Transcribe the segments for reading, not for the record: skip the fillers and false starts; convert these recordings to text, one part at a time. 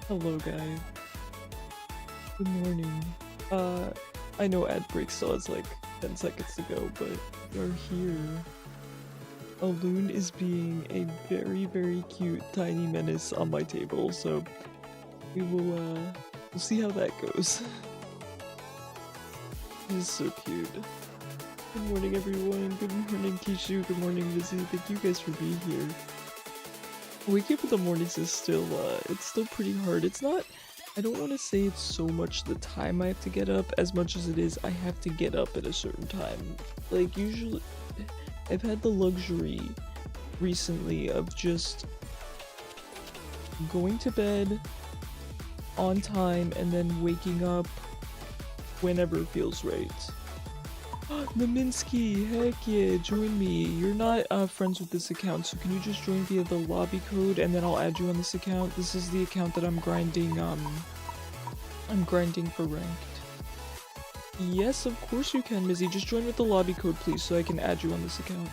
Hello guys. Good morning. I know ad break still has like 10 seconds to go, but we're here. Alun is being a very cute tiny menace on my table, so we'll see how that goes. He's so cute. Good morning everyone, good morning Kishu, good morning Lizzie, thank you guys for being here. Waking up in the mornings is still, it's still pretty hard. It's not, I don't want to say it's so much the time I have to get up as much as it is I have to get up at a certain time. Like usually, I've had the luxury recently of just going to bed on time and then waking up whenever it feels right. Naminsky, heck yeah, join me. You're not friends with this account, so can you just join via the lobby code and then I'll add you on this account? This is the account that I'm grinding for ranked. Yes, of course you can, Mizzy. Just join with the lobby code, please, so I can add you on this account.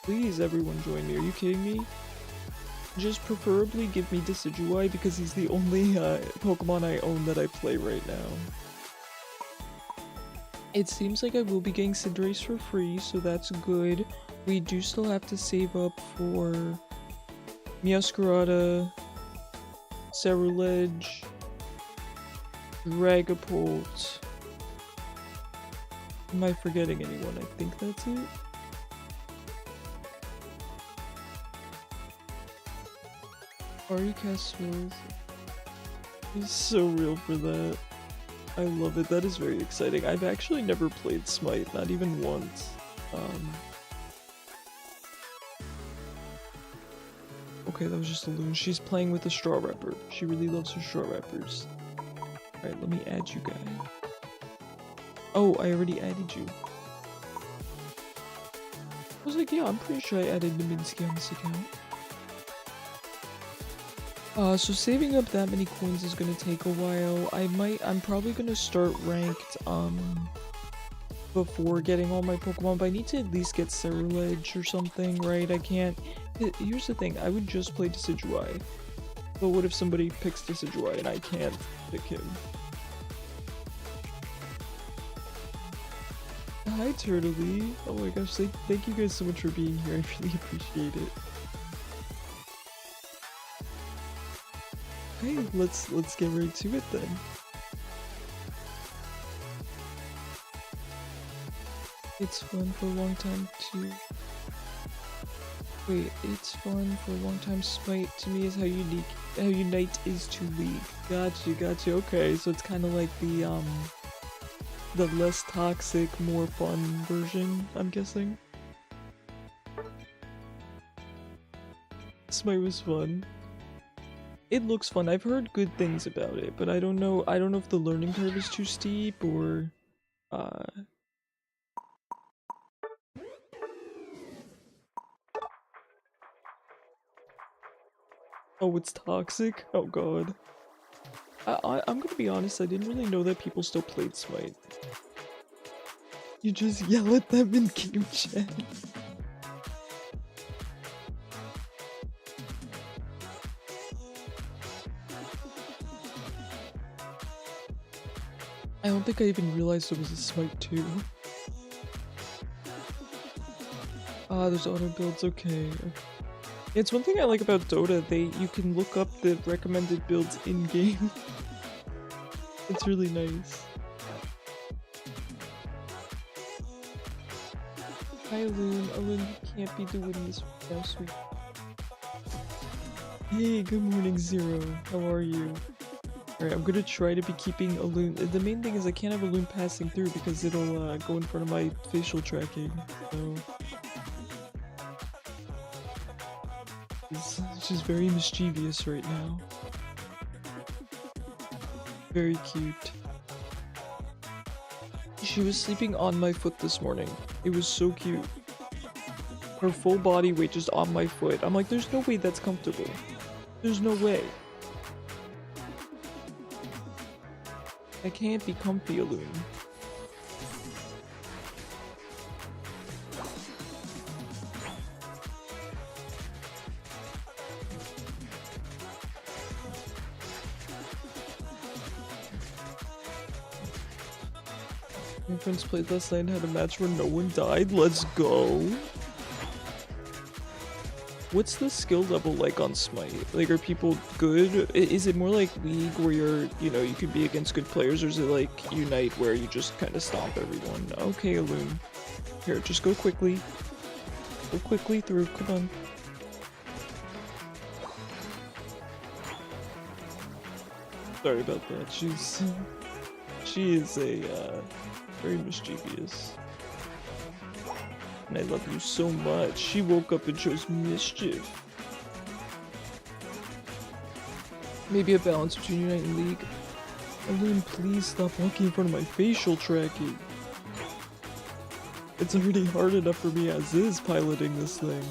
Please, everyone join me. Are you kidding me? Just preferably give me Decidueye because he's the only Pokemon I own that I play right now. It seems like I will be getting Cinderace for free, so that's good. We do still have to save up for Meowscarada, Cerulege, Dragapult. Am I forgetting anyone? I think that's it. Aricast is so real for that. I love it. That is very exciting. I've actually never played Smite, not even once. Okay, that was just a loon. She's playing with a straw wrapper. She really loves her straw wrappers. Alright, let me add you guys. Oh, I already added you. I was like, yeah, I'm pretty sure I added Naminsky on this account. So saving up that many coins is gonna take a while. I'm probably gonna start ranked, before getting all my Pokemon, but I need to at least get Cerulege or something, right? I can't. Here's the thing, I would just play Decidueye. But what if somebody picks Decidueye and I can't pick him? Hi, Turtley. Oh my gosh, thank you guys so much for being here. I really appreciate it. Hey, let's get right to it then. It's fun for a long time to... Wait, it's fun for a long time. Smite to me is how Unite is to League. Gotcha, okay, so it's kind of like the less toxic, more fun version, I'm guessing. Smite was fun. It looks fun. I've heard good things about it, but I don't know if the learning curve is too steep or oh, it's toxic? Oh god. I'm gonna be honest, I didn't really know that people still played Smite. You just yell at them in game chat. I don't think I even realized it was a Smite 2. Ah, there's auto builds, okay. It's one thing I like about Dota, you can look up the recommended builds in-game. It's really nice. Hi Loon, Alun, you can't be doing this right now, sweet. Hey, good morning Zero, how are you? Alright, I'm gonna try to be keeping a loon. The main thing is I can't have a loon passing through because it'll go in front of my facial tracking, so... She's very mischievous right now. Very cute. She was sleeping on my foot this morning. It was so cute. Her full body weight just on my foot. I'm like, there's no way that's comfortable. There's no way. I can't be comfy, Alun. My friends played last night and had a match where no one died. Let's go. What's the skill level like on Smite? Like, are people good? Is it more like League where you're, you know, you can be against good players, or is it like Unite where you just kind of stomp everyone? Okay, Alune. Here, just go quickly. Go quickly through, come on. Sorry about that, she is a, very mischievous. And I love you so much. She woke up and chose mischief. Maybe a balance between Unite and League. Alune, please stop walking in front of my facial tracking. It's already hard enough for me as is piloting this thing.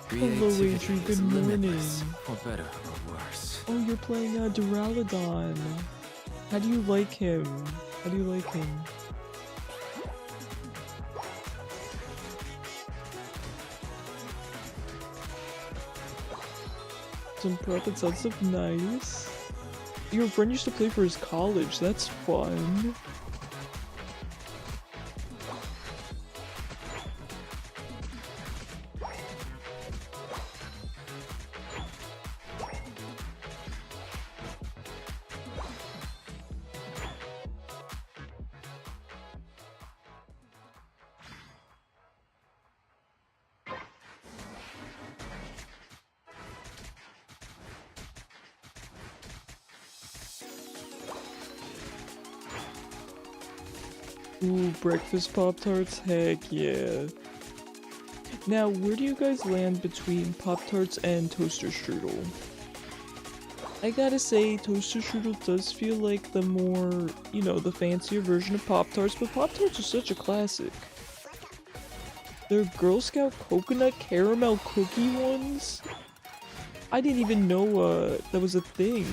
Hello, Adrian. Good morning. For better or worse. Oh, you're playing Duraludon. How do you like him? How do you like him? Some profit sounds stuff nice. Your friend used to play for his college. That's fun. Ooh, breakfast Pop-Tarts? Heck yeah. Now, where do you guys land between Pop-Tarts and Toaster Strudel? I gotta say, Toaster Strudel does feel like the more, you know, the fancier version of Pop-Tarts, but Pop-Tarts are such a classic. They're Girl Scout coconut caramel cookie ones? I didn't even know, that was a thing.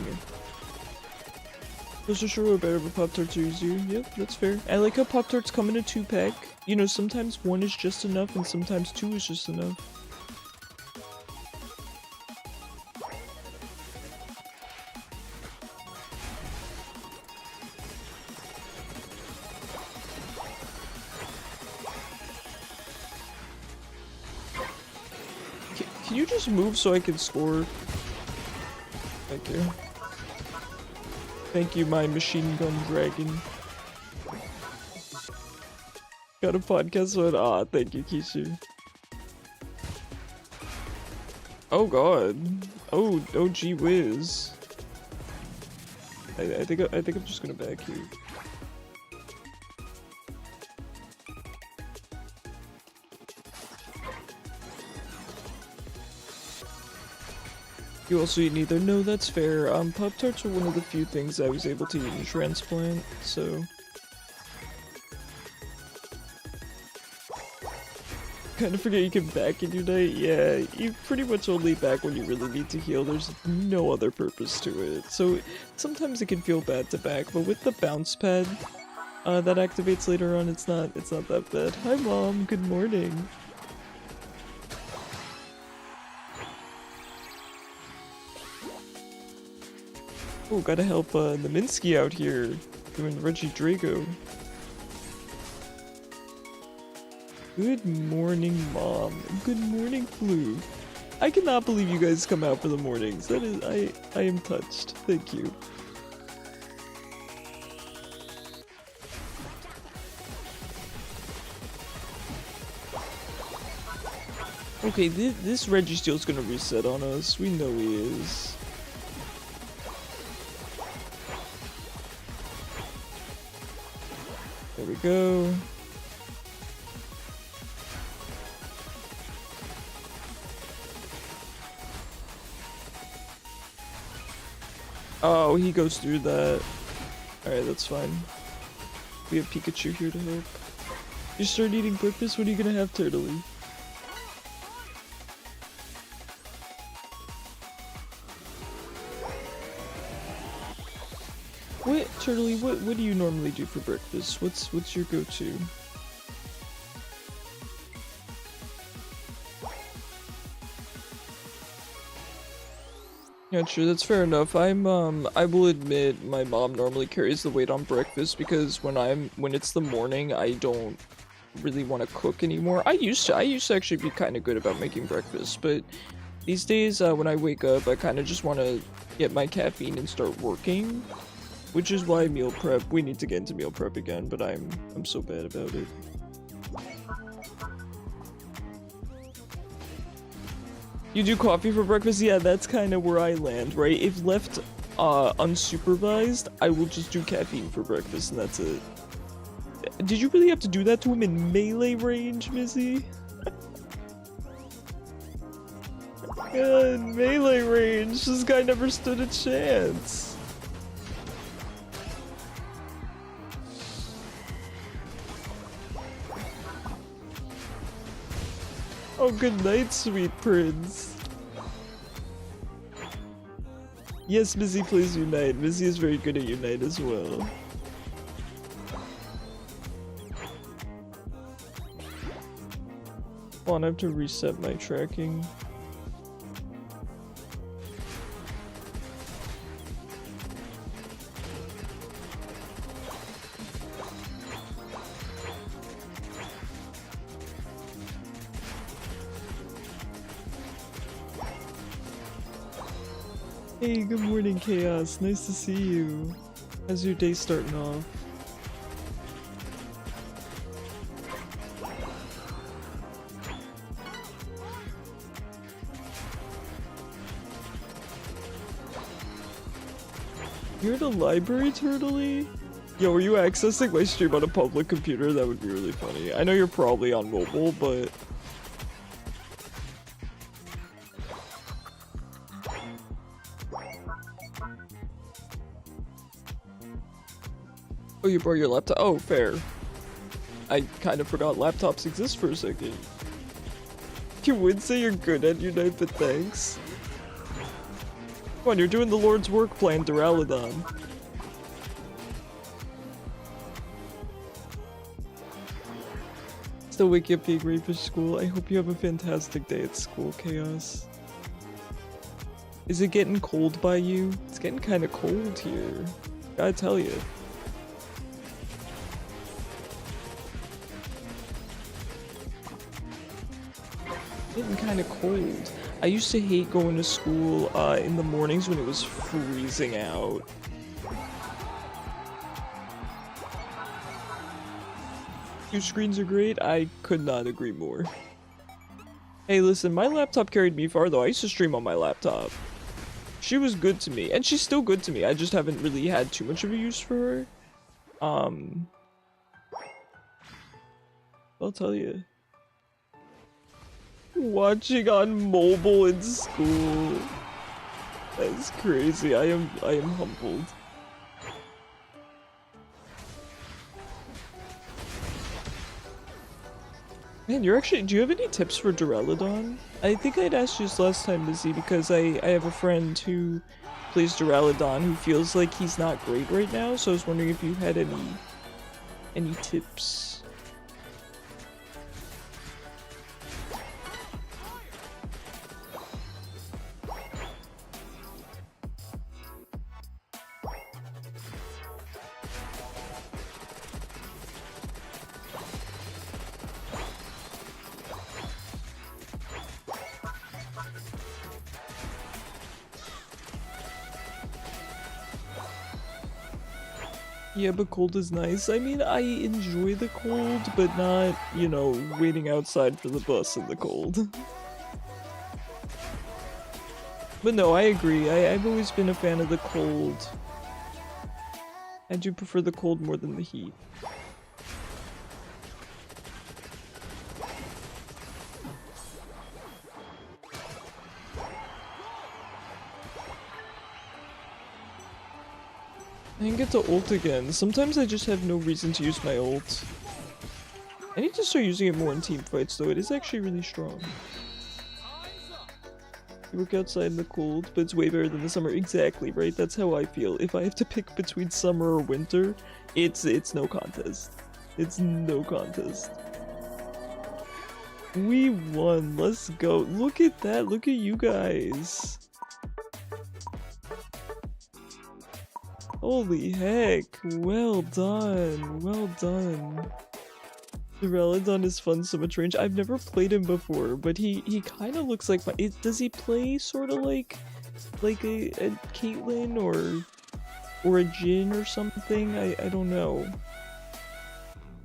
Those are sure better, but Pop-Tarts are easier. Yep, that's fair. I like how Pop-Tarts come in a 2-pack. You know, sometimes 1 is just enough and sometimes 2 is just enough. Can you just move so I can score? Thank you. Thank you, my machine gun dragon. Got a podcast on. Ah, thank you, Kishu. Oh god. Oh gee whiz. I think I'm just gonna back you. You also eat neither. No, that's fair. Pop-Tarts are one of the few things I was able to eat in transplant, so... Kinda forget you can back in Unite. Yeah, you pretty much only back when you really need to heal. There's no other purpose to it. So, sometimes it can feel bad to back, but with the bounce pad that activates later on, it's not that bad. Hi Mom, good morning. Oh, gotta help Naminsky out here, doing Reggie Drago. Good morning, Mom. Good morning, Flu. I cannot believe you guys come out for the mornings. That is, I am touched. Thank you. Okay, this Registeel's gonna reset on us. We know he is. There we go. Oh, he goes through that. Alright, that's fine. We have Pikachu here to help. You start eating breakfast? What are you gonna have, Turtley? What, Turtley, what do you normally do for breakfast? What's your go-to? Yeah, true, that's fair enough. I will admit my mom normally carries the weight on breakfast because when it's the morning, I don't really want to cook anymore. I used to actually be kind of good about making breakfast, but these days, when I wake up, I kind of just want to get my caffeine and start working, which is why meal prep. We need to get into meal prep again, but I'm so bad about it. You do coffee for breakfast? Yeah, that's kind of where I land, right? If left unsupervised, I will just do caffeine for breakfast, and that's it. Did you really have to do that to him in melee range, Mizzy? Yeah, in melee range, this guy never stood a chance. Oh, good night, sweet prince. Yes, Mizzy plays Unite. Mizzy is very good at Unite as well. Hold on, I have to reset my tracking. Hey, good morning, Chaos. Nice to see you. How's your day starting off? You're at a library, Turtley? Yo, are you accessing my stream on a public computer? That would be really funny. I know you're probably on mobile, but... Oh, you brought your laptop? Oh, fair. I kind of forgot laptops exist for a second. You would say you're good at Unite, but thanks. Come on, you're doing the Lord's work plan, Duraludon. Still waking up being ready for school. I hope you have a fantastic day at school, Chaos. Is it getting cold by you? It's getting kind of cold here. Gotta tell you. Getting kind of cold. I used to hate going to school in the mornings when it was freezing out. Two screens are great. I could not agree more. Hey, listen, my laptop carried me far though. I used to stream on my laptop. She was good to me, and she's still good to me. I just haven't really had too much of a use for her. I'll tell you. Watching on mobile in school. That's crazy. I am humbled. Man, you're actually, do you have any tips for Duraludon? I think I'd asked you this last time, Mizzy, because I have a friend who plays Duraludon who feels like he's not great right now, so I was wondering if you had any tips. Yeah, but cold is nice. I mean, I enjoy the cold, but not, you know, waiting outside for the bus in the cold. But no, I agree. I've always been a fan of the cold. I do prefer the cold more than the heat. I can get to ult again. Sometimes I just have no reason to use my ult. I need to start using it more in team fights though. It is actually really strong. You work outside in the cold, but it's way better than the summer. Exactly, right? That's how I feel. If I have to pick between summer or winter, it's no contest. It's no contest. We won. Let's go. Look at that. Look at you guys. Holy heck, well done, well done. Duraludon is fun, so much range. I've never played him before, but he kind of looks like does he play sort of like a Caitlyn or a Jhin or something? I don't know.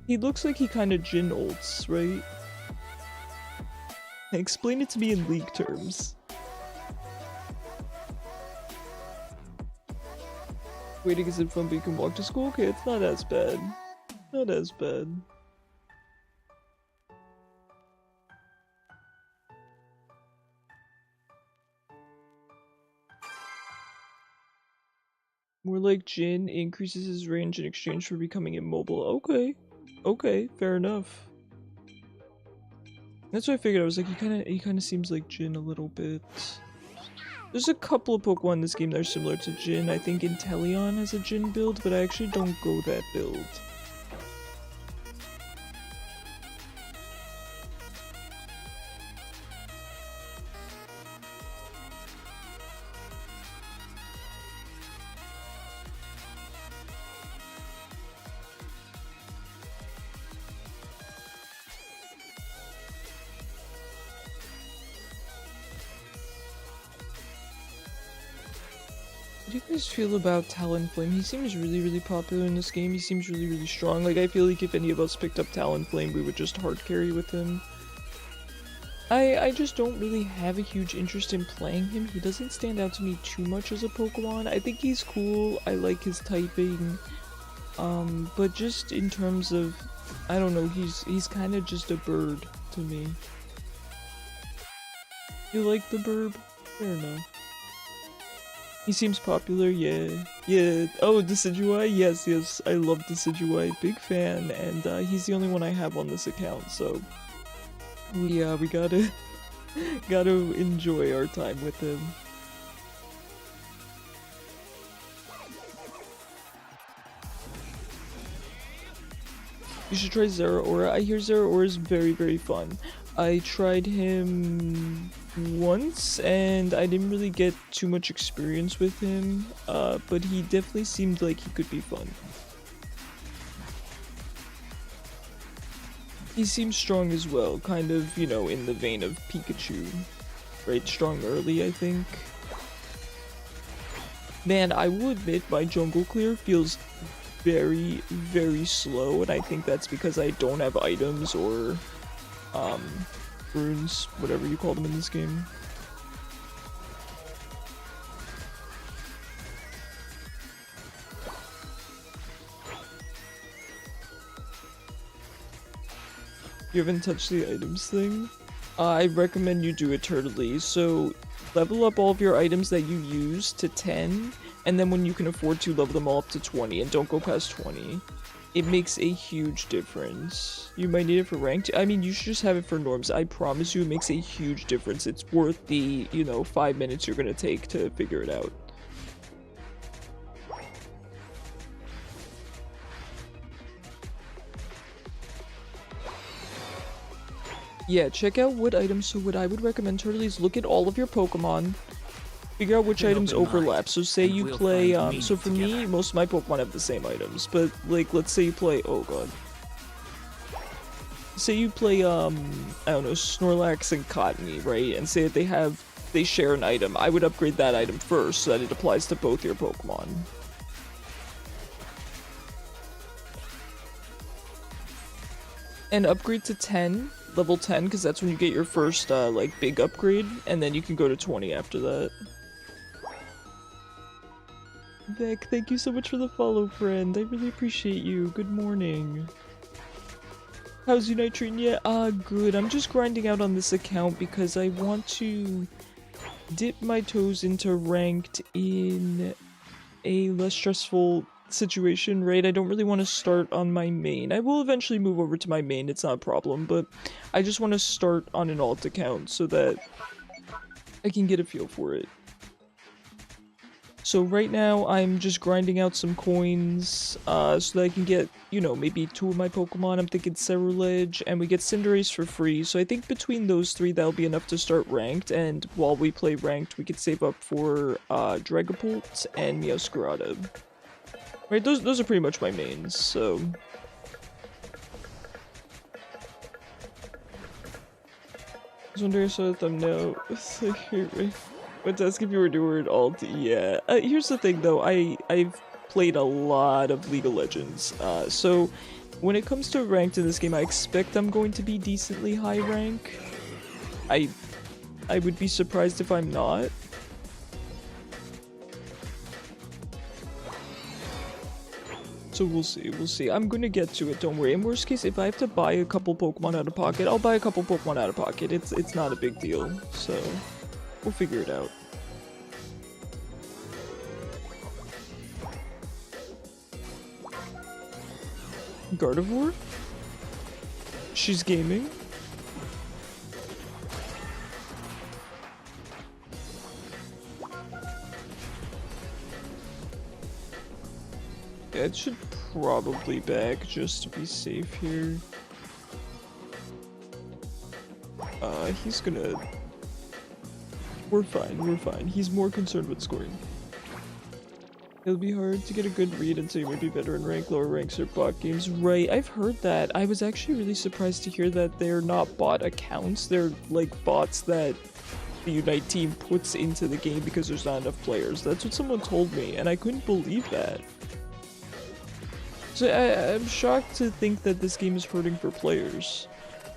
He looks like he kind of Jhin ults, right? Explain it to me in League terms. Waiting isn't fun, but you can walk to school? Okay, it's not as bad. Not as bad. More like Jhin increases his range in exchange for becoming immobile. Okay. Okay, fair enough. That's what I figured. I was like, he kinda seems like Jhin a little bit. There's a couple of Pokemon in this game that are similar to Jhin. I think Inteleon has a Jhin build, but I actually don't go that build. What do you guys feel about Talonflame? He seems really popular in this game. He seems really strong. Like, I feel like if any of us picked up Talonflame, we would just hard carry with him. I just don't really have a huge interest in playing him. He doesn't stand out to me too much as a Pokemon. I think he's cool. I like his typing. But just in terms of, I don't know, he's kind of just a bird to me. You like the burb? Fair enough. He seems popular, yeah. Yeah. Oh, Decidueye? Yes, I love Decidueye. Big fan, and he's the only one I have on this account, so we gotta enjoy our time with him. You should try Zeraora. I hear Zeraora is very fun. I tried him once and I didn't really get too much experience with him, but he definitely seemed like he could be fun. He seems strong as well, kind of, you know, in the vein of Pikachu. Right, strong early, I think. Man, I will admit my jungle clear feels very slow, and I think that's because I don't have items or runes, whatever you call them in this game. You haven't touched the items thing? I recommend you do eternally. So level up all of your items that you use to 10, and then when you can afford to, level them all up to 20, and don't go past 20. It makes a huge difference. You might need it for ranked. I mean, you should just have it for norms. I promise you it makes a huge difference. It's worth the, you know, 5 minutes you're gonna take to figure it out. Yeah, check out what items. So what I would recommend totally is look at all of your Pokemon, figure out which items overlap. So say you play, so for me, most of my Pokemon have the same items, but like, let's say you play, oh god. Say you play, I don't know, Snorlax and Cottony, right? And say that they share an item. I would upgrade that item first so that it applies to both your Pokemon. And upgrade to 10. Level 10, because that's when you get your first, like, big upgrade, and then you can go to 20 after that. Beck, thank you so much for the follow, friend. I really appreciate you. Good morning. How's Unite treating you? Good. I'm just grinding out on this account because I want to dip my toes into ranked in a less stressful situation, right? I don't really want to start on my main. I will eventually move over to my main, it's not a problem, but I just want to start on an alt account so that I can get a feel for it. So right now I'm just grinding out some coins so that I can get, you know, maybe 2 of my Pokemon. I'm thinking Ceruledge, and we get Cinderace for free, so I think between those 3 that'll be enough to start ranked, and while we play ranked we could save up for Dragapult and Meowscarada. Right, those are pretty much my mains, so... I was wondering if I saw the thumbnail. It's like, but to ask if you were doing alt, yeah. Here's the thing though, I've played a lot of League of Legends, so when it comes to ranked in this game, I expect I'm going to be decently high rank. I would be surprised if I'm not. So we'll see. I'm gonna get to it, don't worry. In worst case, if I have to buy a couple Pokemon out of pocket, I'll buy a couple Pokemon out of pocket. It's not a big deal, so we'll figure it out. Gardevoir? She's gaming. Yeah, it should probably back just to be safe here. He's gonna... We're fine. He's more concerned with scoring. It'll be hard to get a good read until you might be better in rank. Lower ranks are bot games. Right, I've heard that. I was actually really surprised to hear that they're not bot accounts. They're like bots that the Unite team puts into the game because there's not enough players. That's what someone told me, and I couldn't believe that. So I'm shocked to think that this game is hurting for players.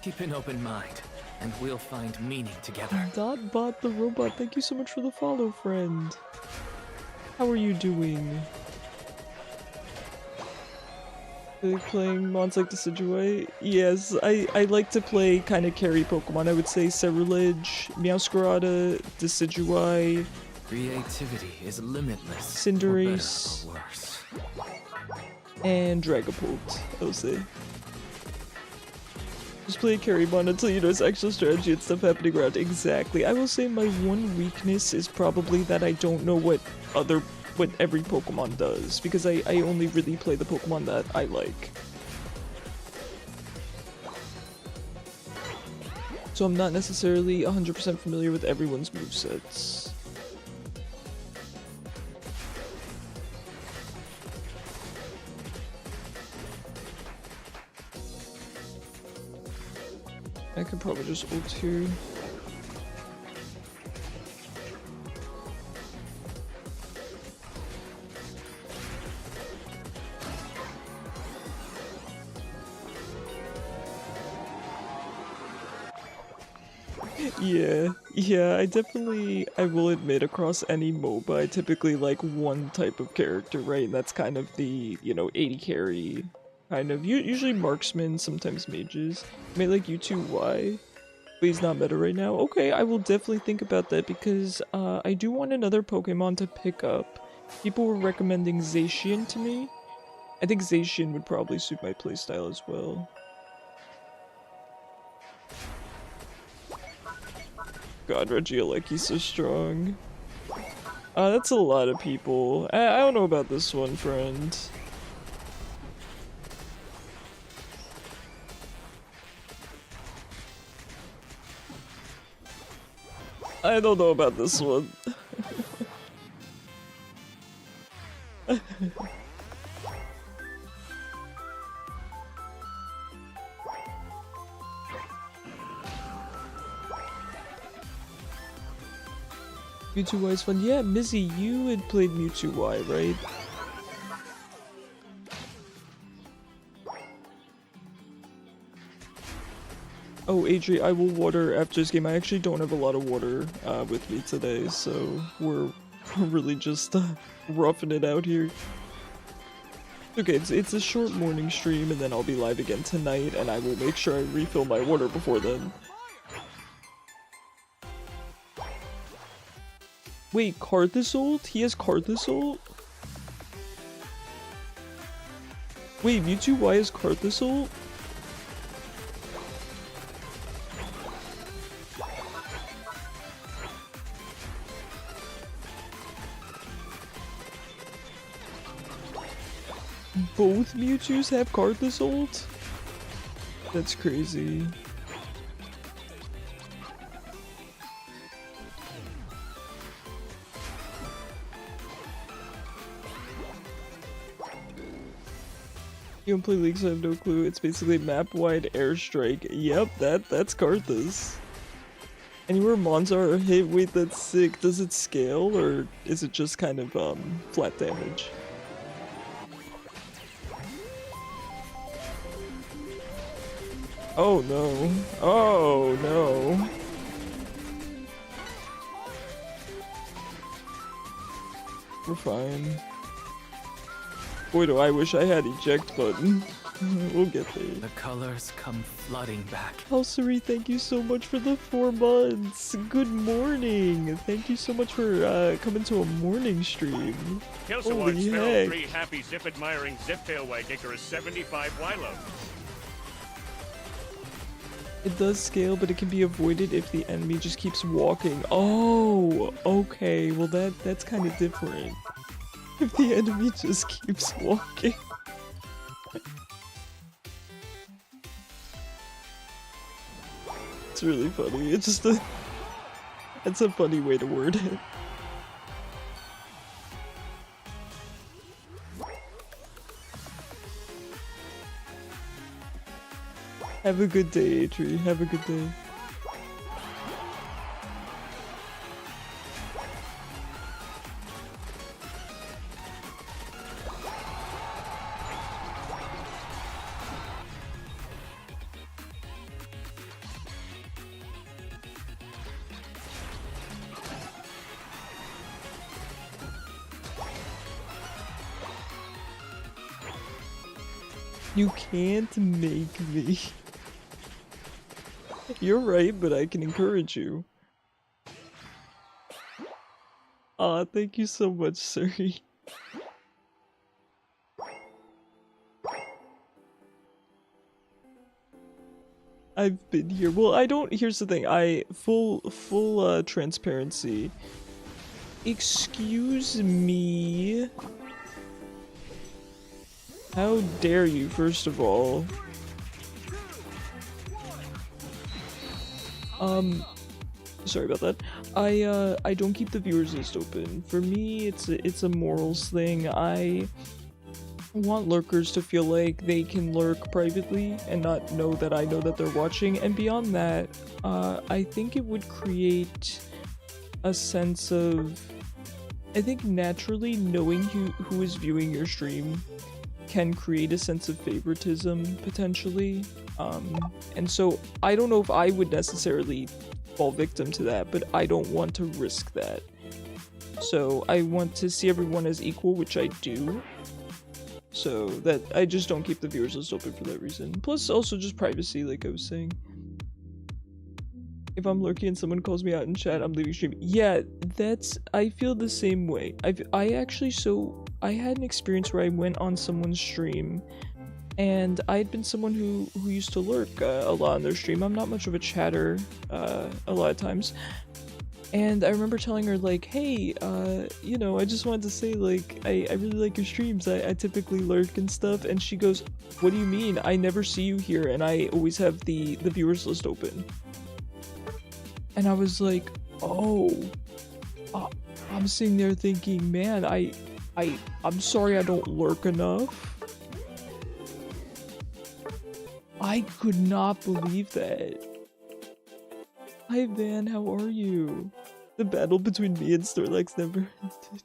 Keep an open mind, and we'll find meaning together. Dotbot the robot, thank you so much for the follow, friend. How are you doing? Really playing mons like Decidueye? Yes, I like to play kind of carry Pokemon. I would say Cerulege, Meowscarada, Decidueye. Creativity is limitless. Cinderace. For better or worse. And Dragapult, I'll say. Just play carry mon until you know its actual strategy and stuff happening around. Exactly. I will say my one weakness is probably that I don't know what every Pokemon does, because I only really play the Pokemon that I like. So I'm not necessarily 100% familiar with everyone's movesets. I could probably just ult here. Yeah, I will admit, across any MOBA, I typically like one type of character, right? And that's kind of the, you know, 80 carry, kind of. Usually marksman, sometimes mages. I may like U2Y, but he's not meta right now. Okay, I will definitely think about that, because I do want another Pokemon to pick up. People were recommending Zacian to me. I think Zacian would probably suit my playstyle as well. God, Regieleki, he's so strong. That's a lot of people. I don't know about this one, friend. I don't know about this one. Mewtwo is fun. Yeah, Mizzy, you had played Mewtwo, right? Oh, Adri, I will water after this game. I actually don't have a lot of water with me today, so we're really just roughing it out here. Okay, it's a short morning stream, and then I'll be live again tonight, and I will make sure I refill my water before then. Wait, Carthusult? He has Carthusult? Wait, Mewtwo is Carthusult? Both Mewtwo's have Carthusult? That's crazy. You don't play League, so I have no clue. It's basically map-wide airstrike. Yep, that's Karthus. Anywhere mons are hit, wait, that's sick. Does it scale, or is it just kind of, flat damage? Oh no. Oh no. We're fine. Boy, do I wish I had eject button. We'll get there. The colors come flooding back. Halsari, thank you so much for the 4 months. Good morning. Thank you so much for coming to a morning stream. Holy heck. 3 happy zip admiring ziptail wag Icarus 75 Wilo. It does scale, but it can be avoided if the enemy just keeps walking. Oh, okay. Well, that's kind of different. If the enemy just keeps walking. It's really funny. It's just it's a funny way to word it. Have a good day, Atri. Have a good day. You can't make me. You're right, but I can encourage you. Aw, thank you so much, Suri. I've been here. Well, I don't. Here's the thing. Full transparency. Excuse me. How dare you, first of all? Sorry about that. I don't keep the viewers list open. For me, it's a morals thing. I want lurkers to feel like they can lurk privately and not know that I know that they're watching. And beyond that, I think it would create a sense of... I think naturally knowing who is viewing your stream can create a sense of favoritism, potentially. And so I don't know if I would necessarily fall victim to that, but I don't want to risk that. So I want to see everyone as equal, which I do. So that I just don't keep the viewers list open for that reason. Plus also just privacy, like I was saying. If I'm lurking and someone calls me out in chat, I'm leaving stream. Yeah, I feel the same way. I had an experience where I went on someone's stream, and I had been someone who used to lurk a lot on their stream. I'm not much of a chatter a lot of times. And I remember telling her, like, hey, you know, I just wanted to say, like, I really like your streams. I typically lurk and stuff. And she goes, what do you mean? I never see you here, and I always have the viewers list open. And I was like, oh, I'm sitting there thinking, man, I'm sorry I don't lurk enough. I could not believe that. Hi Van, how are you? The battle between me and Sterlex never ended.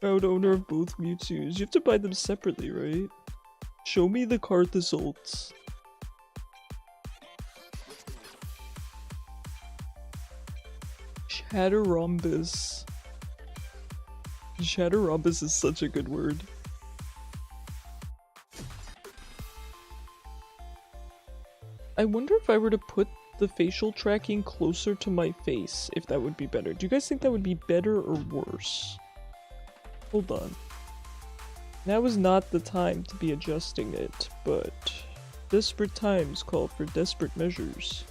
Proud owner of both Mewtwo's. You have to buy them separately, right? Show me the Karthus ults. Chatterombus. Chatterombus is such a good word. I wonder if I were to put the facial tracking closer to my face, if that would be better. Do you guys think that would be better or worse? Hold on. Now is not the time to be adjusting it, but desperate times call for desperate measures.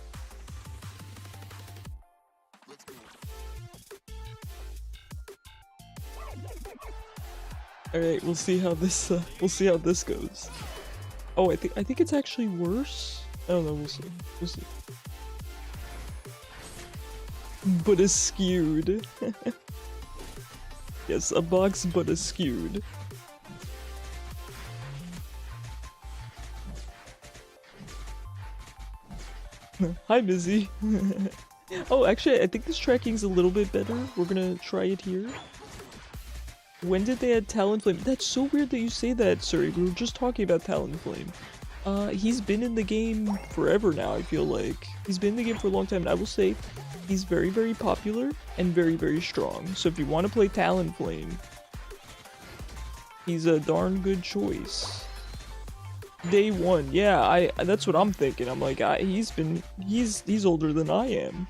Alright, we'll see how this goes. Oh, I think it's actually worse. I don't know, we'll see. We'll see. But skewed. Yes, a box but skewed. Hi, Busy. Oh, actually, I think this tracking's a little bit better. We're gonna try it here. When did they add Talonflame? That's so weird that you say that, sorry. We were just talking about Talonflame. He's been in the game forever now, I feel like. He's been in the game for a long time, and I will say he's very, very popular and very, very strong. So if you want to play Talonflame, he's a darn good choice. Day one, yeah, that's what I'm thinking. I'm like, he's older than I am.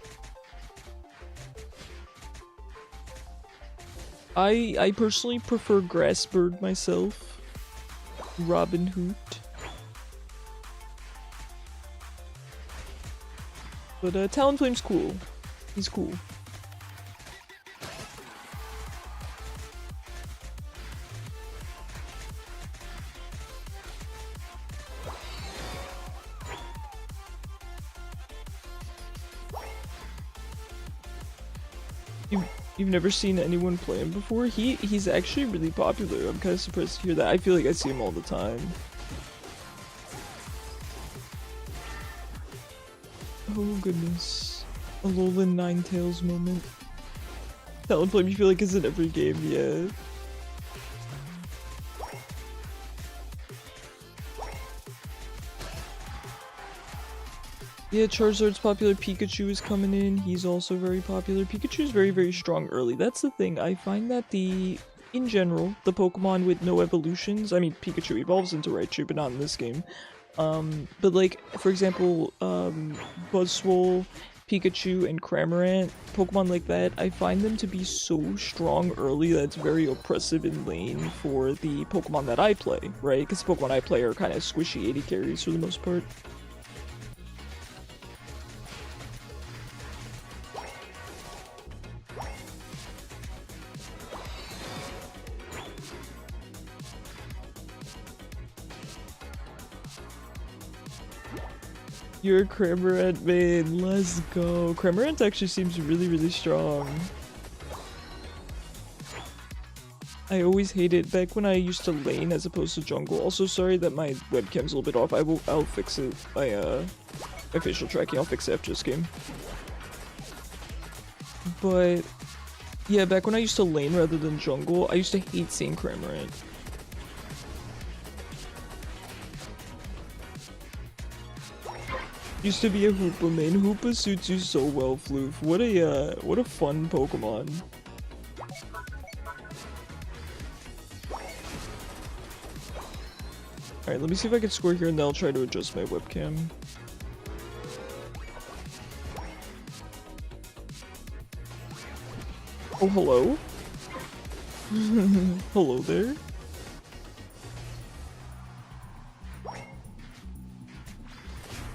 I personally prefer Grassbird myself. Robin Hood. But Talonflame's cool. He's cool. You've never seen anyone play him before? He's actually really popular. I'm kind of surprised to hear that. I feel like I see him all the time. Oh goodness. A Alolan Ninetales moment. Talonflame you feel like is in every game, yeah. Yeah, Charizard's popular, Pikachu is coming in, he's also very popular. Pikachu's very, very strong early. That's the thing, I find that in general, the Pokemon with no evolutions, I mean, Pikachu evolves into Raichu, but not in this game. But like, for example, Buzzwole, Pikachu, and Cramorant, Pokemon like that, I find them to be so strong early that it's very oppressive in lane for the Pokemon that I play, right? Because the Pokemon I play are kind of squishy 80 carries for the most part. You're a Cramorant main, let's go. Cramorant actually seems really, really strong. I always hated back when I used to lane as opposed to jungle. Also, sorry that my webcam's a little bit off. I'll fix it. My facial tracking, I'll fix it after this game. But yeah, back when I used to lane rather than jungle, I used to hate seeing Cramorant. Used to be a Hoopa main. Hoopa suits you so well, Floof. What a fun Pokemon. Alright, let me see if I can score here and then I'll try to adjust my webcam. Oh, hello? Hello there?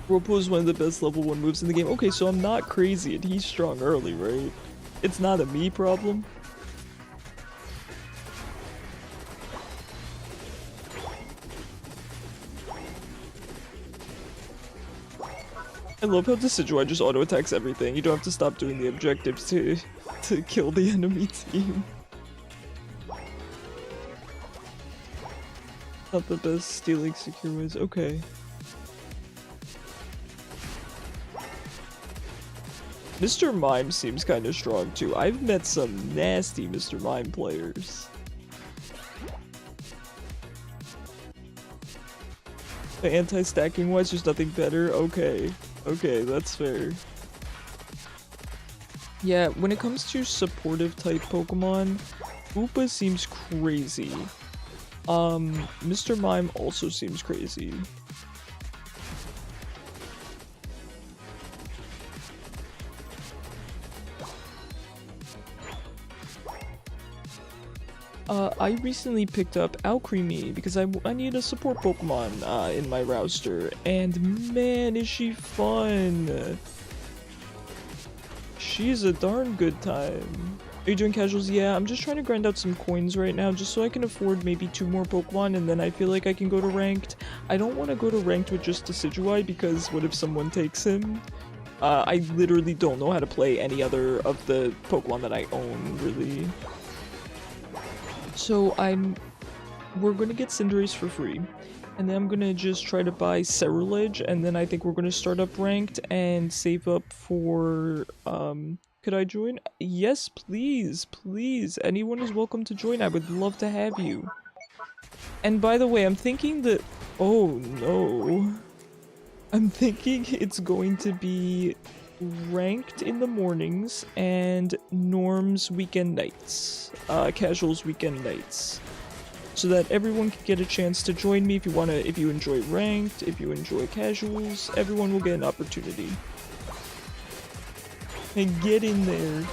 Whirlpool is one of the best level 1 moves in the game. Okay, so I'm not crazy and he's strong early, right? It's not a me problem. I love how Decidueye just auto-attacks everything. You don't have to stop doing the objectives to kill the enemy team. Not the best stealing secure ways. Okay. Mr. Mime seems kind of strong too. I've met some nasty Mr. Mime players. The anti-stacking wise, there's nothing better? Okay. Okay, that's fair. Yeah, when it comes to supportive type Pokemon, Hoopa seems crazy. Mr. Mime also seems crazy. I recently picked up Alcremie because I need a support Pokemon in my roster, and man is she fun! She's a darn good time. Are you doing casuals? Yeah, I'm just trying to grind out some coins right now just so I can afford maybe 2 more Pokemon and then I feel like I can go to ranked. I don't want to go to ranked with just Decidueye because what if someone takes him? I literally don't know how to play any other of the Pokemon that I own, really. So we're gonna get Cinderace for free. And then I'm gonna just try to buy Cerulege, and then I think we're gonna start up ranked and save up for, could I join? Yes, please, please. Anyone is welcome to join. I would love to have you. And by the way, I'm thinking that, oh no. I'm thinking it's going to be ranked in the mornings and norms weekend nights, casuals weekend nights, so that everyone can get a chance to join me. If you enjoy ranked, if you enjoy casuals, everyone will get an opportunity. And get in there.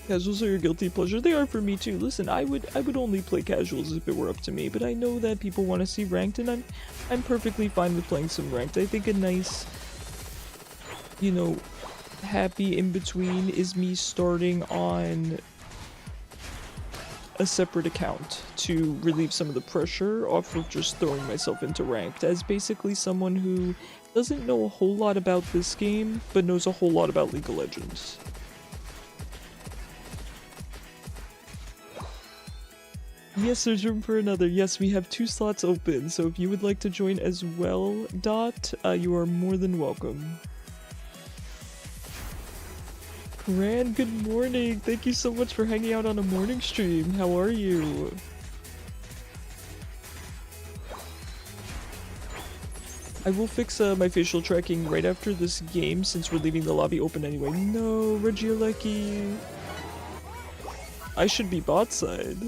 Casuals are your guilty pleasure. They are for me too. Listen, I would only play casuals if it were up to me, but I know that people want to see ranked, and I'm perfectly fine with playing some ranked. I think a nice, you know, happy in between is me starting on a separate account to relieve some of the pressure off of just throwing myself into ranked, as basically someone who doesn't know a whole lot about this game, but knows a whole lot about League of Legends. Yes, there's room for another. Yes, we have 2 slots open, so if you would like to join as well, Dot, you are more than welcome. Gran, good morning! Thank you so much for hanging out on a morning stream. How are you? I will fix my facial tracking right after this game since we're leaving the lobby open anyway. No, Regieleki! I should be bot side.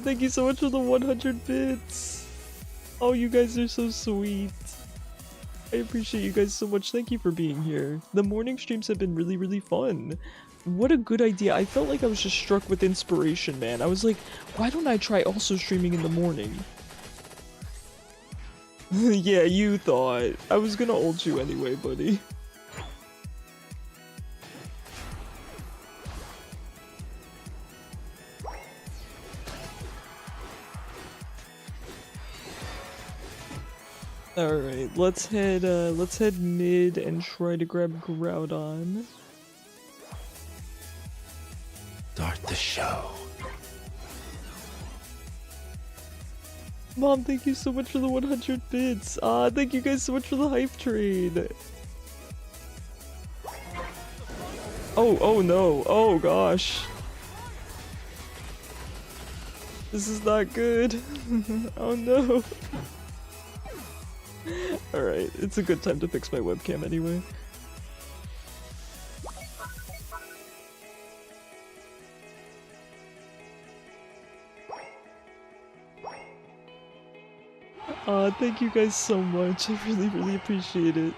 Thank you so much for the 100 bits! Oh, you guys are so sweet. I appreciate you guys so much. Thank you for being here. The morning streams have been really, really fun. What a good idea. I felt like I was just struck with inspiration, man. I was like, why don't I try also streaming in the morning? Yeah, you thought. I was gonna ult you anyway, buddy. Alright, let's head mid and try to grab Groudon. Start the show. Mom, thank you so much for the 100 bits. Thank you guys so much for the hype trade. Oh no. Oh gosh. This is not good. Oh no. Alright, it's a good time to fix my webcam anyway. Thank you guys so much. I really, really appreciate it.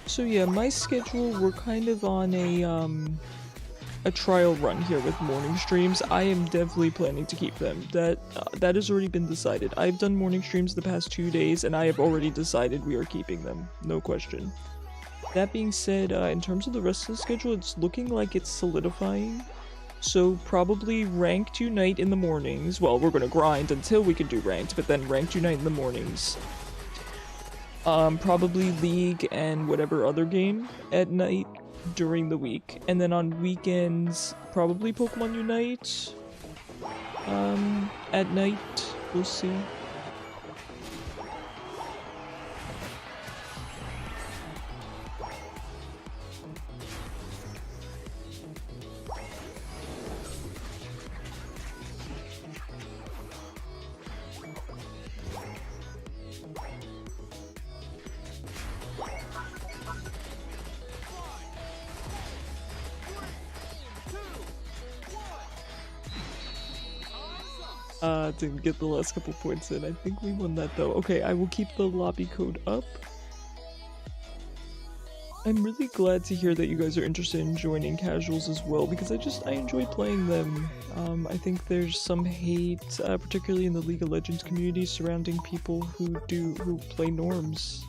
So yeah, my schedule, we're kind of on a trial run here with morning streams. I am definitely planning to keep them. That has already been decided. I've done morning streams the past 2 days and I have already decided we are keeping them. No question. That being said, in terms of the rest of the schedule, it's looking like it's solidifying. So probably ranked unite in the mornings. Well, we're gonna grind until we can do ranked, but then ranked unite in the mornings. Probably League and whatever other game at night during the week. And then on weekends, probably Pokemon Unite. At night. We'll see. Didn't get the last couple points in. I think we won that though. Okay, I will keep the lobby code up. I'm really glad to hear that you guys are interested in joining casuals as well, because I enjoy playing them. I think there's some hate, particularly in the League of Legends community, surrounding people who play norms.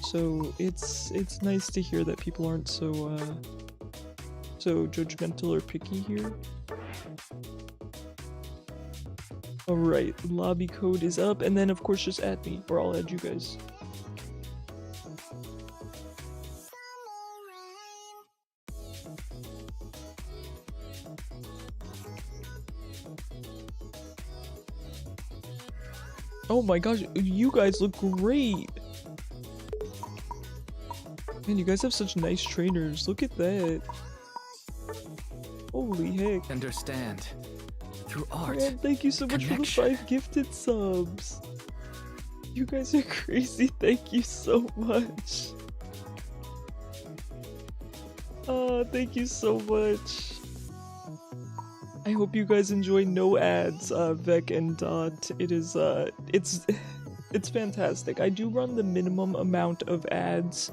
So it's nice to hear that people aren't so judgmental or picky here. Alright, lobby code is up, and then of course just add me, or I'll add you guys. Oh my gosh, you guys look great! Man, you guys have such nice trainers. Look at that. Holy heck. Understand. Through art. Man, thank you so much for the 5 gifted subs. You guys are crazy. Thank you so much. Thank you so much. I hope you guys enjoy no ads, Vec and Dot. It is, it's fantastic. I do run the minimum amount of ads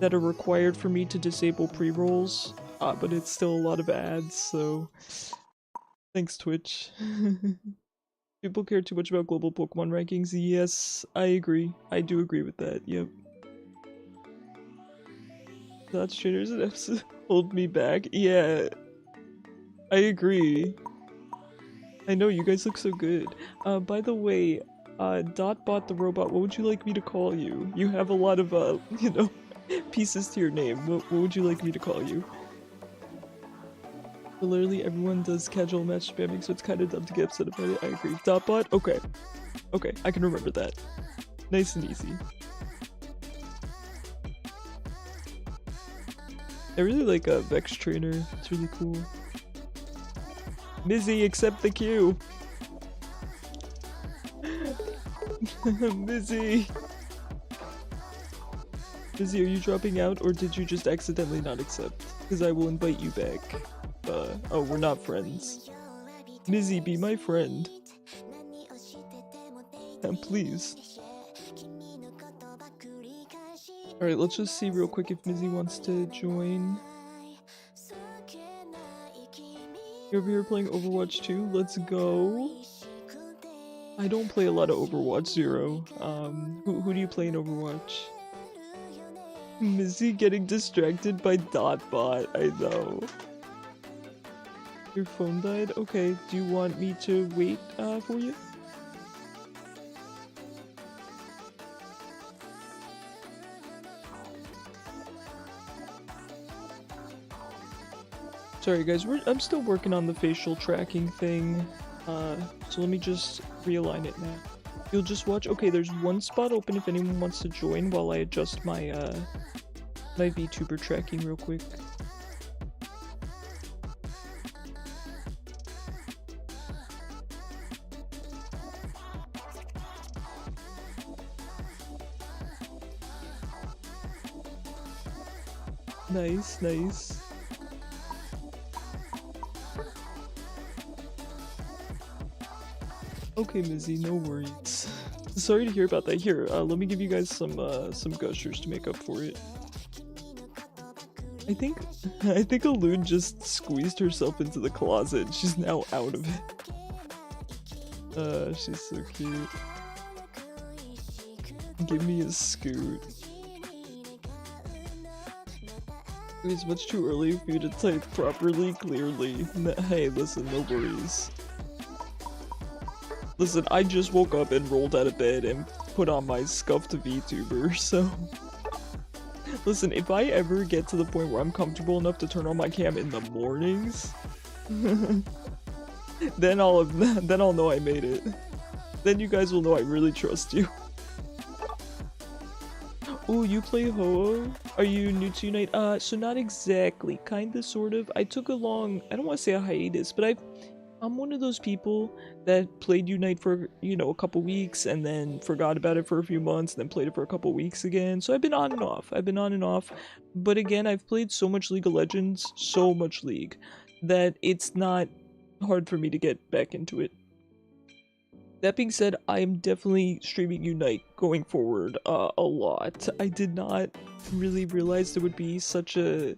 that are required for me to disable pre-rolls, but it's still a lot of ads, so thanks, Twitch. People care too much about global Pokemon rankings. Yes, I agree. I do agree with that, yep. Dot's trainers and Fs hold me back. Yeah, I agree. I know, you guys look so good. By the way, Dot bought the robot. What would you like me to call you? You have a lot of, you know, pieces to your name. What would you like me to call you? But literally everyone does casual match spamming, so it's kind of dumb to get upset about it. I agree. Dotbot? Okay. Okay, I can remember that. Nice and easy. I really like Vex Trainer. It's really cool. Mizzy, accept the queue! Mizzy! Mizzy, are you dropping out, or did you just accidentally not accept? Because I will invite you back. Oh, we're not friends. Mizzy, be my friend. Please. Alright, let's just see real quick if Mizzy wants to join. You're over here playing Overwatch 2? Let's go. I don't play a lot of Overwatch 0. Who do you play in Overwatch? Mizzy getting distracted by Dotbot, I know. Your phone died? Okay, do you want me to wait for you? Sorry guys, I'm still working on the facial tracking thing, so let me just realign it now. You'll just watch. Okay, there's one spot open if anyone wants to join while I adjust my my VTuber tracking real quick. Nice, nice. Okay, Mizzy, no worries. Sorry to hear about that. Here, let me give you guys some gushers to make up for it. I think Alune just squeezed herself into the closet. She's now out of it. She's so cute. Give me a scoot. It's much too early for you to type properly, clearly. Hey, listen, no worries. Listen, I just woke up and rolled out of bed and put on my scuffed VTuber, so... Listen, if I ever get to the point where I'm comfortable enough to turn on my cam in the mornings, then I'll know I made it. Then you guys will know I really trust you. Oh, you play Ho-Oh? Are you new to Unite? So not exactly. Kinda, sort of. I took a long... I don't want to say a hiatus, but I'm one of those people that played Unite for, you know, a couple weeks and then forgot about it for a few months and then played it for a couple weeks again. So I've been on and off. But again, I've played so much League of Legends, so much League, that it's not hard for me to get back into it. That being said, I am definitely streaming Unite going forward a lot. I did not really realize there would be such a...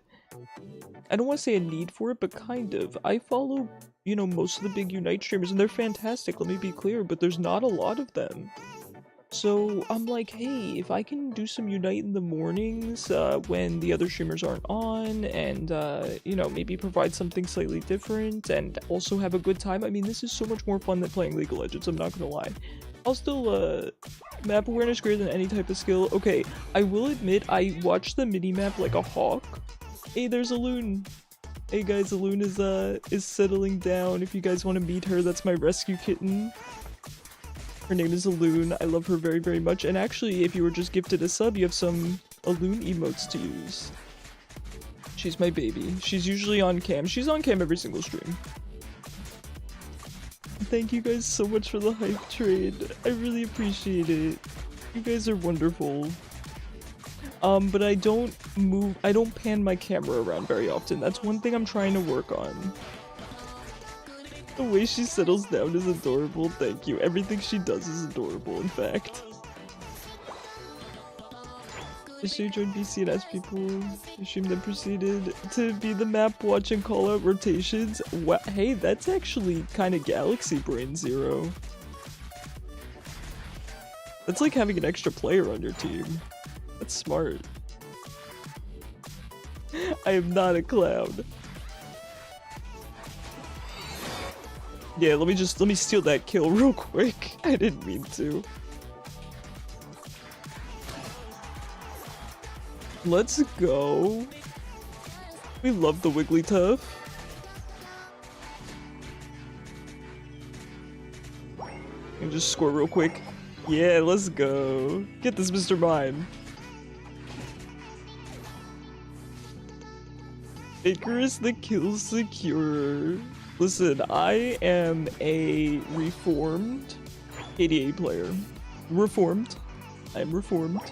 I don't want to say a need for it, but kind of. I follow, you know, most of the big Unite streamers, and they're fantastic, let me be clear, but there's not a lot of them. So I'm like, hey, if I can do some Unite in the mornings when the other streamers aren't on, and you know, maybe provide something slightly different and also have a good time. I mean, this is so much more fun than playing League of Legends, I'm not gonna lie. I'll still map awareness greater than any type of skill. Okay, I will admit I watched the minimap like a hawk. Hey, there's a loon. Hey guys, a loon is settling down. If you guys want to meet her, that's my rescue kitten. Her name is Aloon. I love her very, very much. And actually, if you were just gifted a sub, you have some Aloon emotes to use. She's my baby. She's usually on cam. She's on cam every single stream. Thank you guys so much for the hype trade. I really appreciate it. You guys are wonderful. But I don't pan my camera around very often. That's one thing I'm trying to work on. The way she settles down is adorable, thank you. Everything she does is adorable, in fact. I should join BC and ask people to stream, then proceeded to be the map watch and call out rotations. Wow, hey, that's actually kind of galaxy brain zero. That's like having an extra player on your team. That's smart. I am not a clown. Yeah, let me steal that kill real quick. I didn't mean to. Let's go. We love the Wigglytuff. And just score real quick. Yeah, let's go. Get this, Mr. Mime. Icarus the kill securer. Listen, I am a reformed KDA player. Reformed. I'm reformed.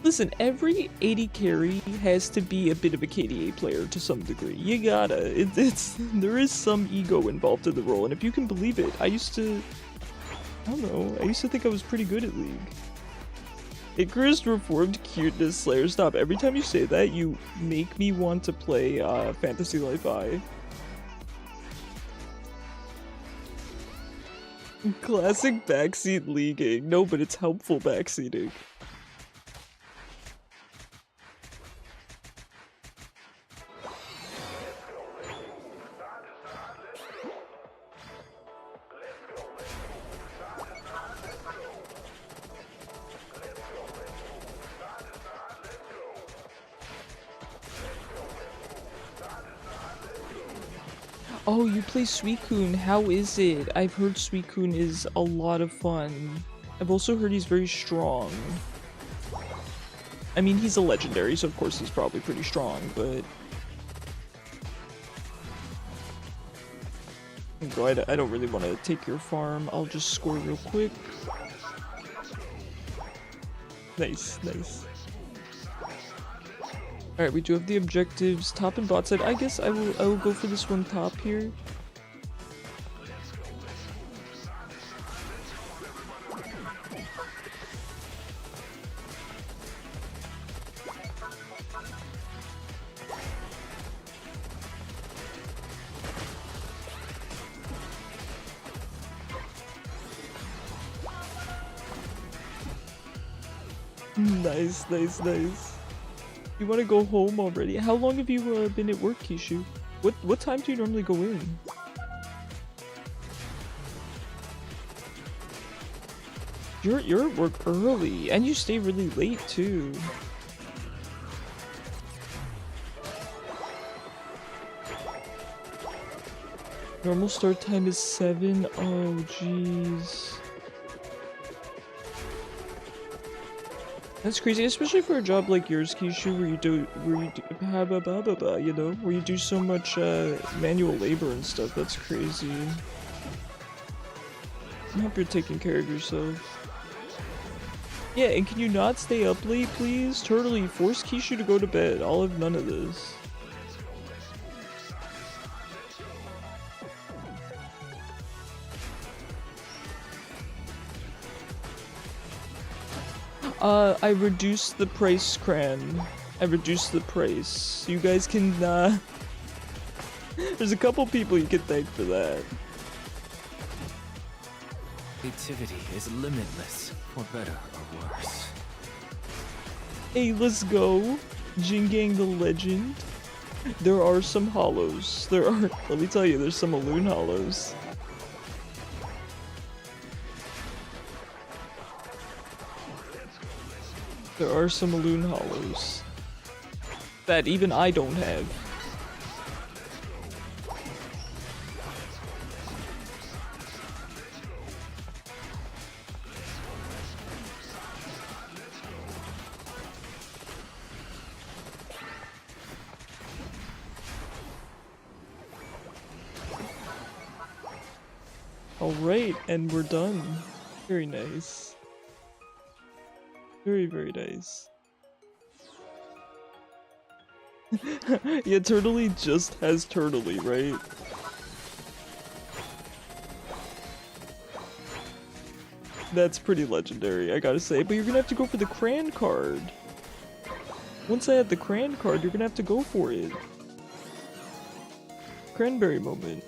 Listen, every 80 carry has to be a bit of a KDA player to some degree. You gotta. There is some ego involved in the role, and if you can believe it, I used to think I was pretty good at League. Icarus reformed cuteness slayer. Stop. Every time you say that, you make me want to play Fantasy Life I. Classic backseat leaguing. No, but it's helpful backseating. Oh, you play Suicune. How is it? I've heard Suicune is a lot of fun. I've also heard he's very strong. I mean, he's a legendary, so of course he's probably pretty strong, but... Go, I don't really want to take your farm. I'll just score real quick. Nice, nice. Alright, we do have the objectives, top and bot side. I guess I will go for this one top here. Nice, nice, nice. You want to go home already? How long have you been at work, Kishu? What time do you normally go in? You're at work early, and you stay really late too. Normal start time is 7. Oh, jeez. That's crazy, especially for a job like yours, Kishu, where you do you know, where you do so much manual labor and stuff. That's crazy. I hope you're taking care of yourself. Yeah, and can you not stay up late, please? Turtley, force Kishu to go to bed. I'll have none of this. I reduced the price, Cran. I reduced the price. You guys can, there's a couple people you can thank for that. Creativity is limitless, for better or worse. Hey, let's go. Jingang the legend. There are some hollows. There are, let me tell you, there's some Aloon hollows. There are some Aloon hollows that even I don't have. Alright, and we're done. Very nice. Very, very nice. Yeah, Turtley just has Turtley, right? That's pretty legendary, I gotta say. But you're gonna have to go for the Cran card. Once I have the Cran card, you're gonna have to go for it. Cranberry moment.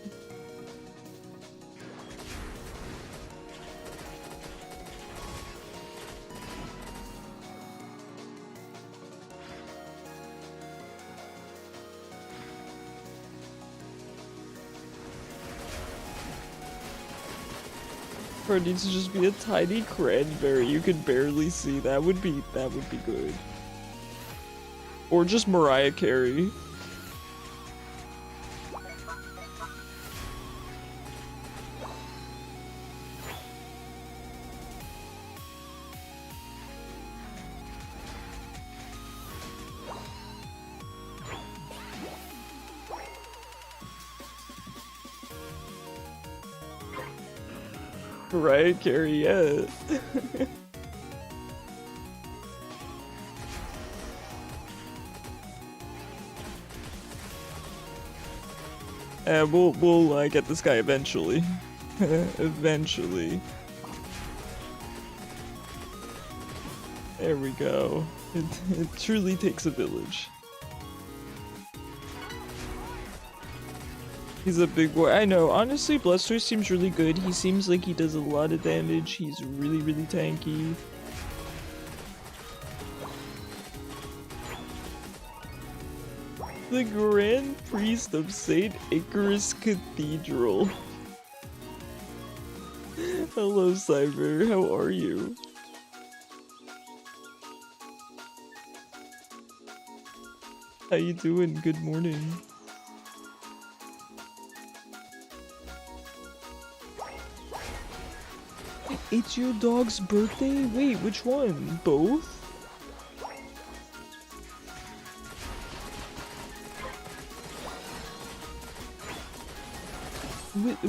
Or it needs to just be a tiny cranberry you could barely see. That would be good. Or just Mariah Carey. Mariah Carey, yeah. We'll get this guy eventually. Eventually. There we go. It truly takes a village. He's a big boy. I know. Honestly, Blastoise seems really good. He seems like he does a lot of damage. He's really, really tanky. The Grand Priest of St. Icarus Cathedral. Hello, Cyber. How are you? How you doing? Good morning. It's your dog's birthday? Wait, which one? Both?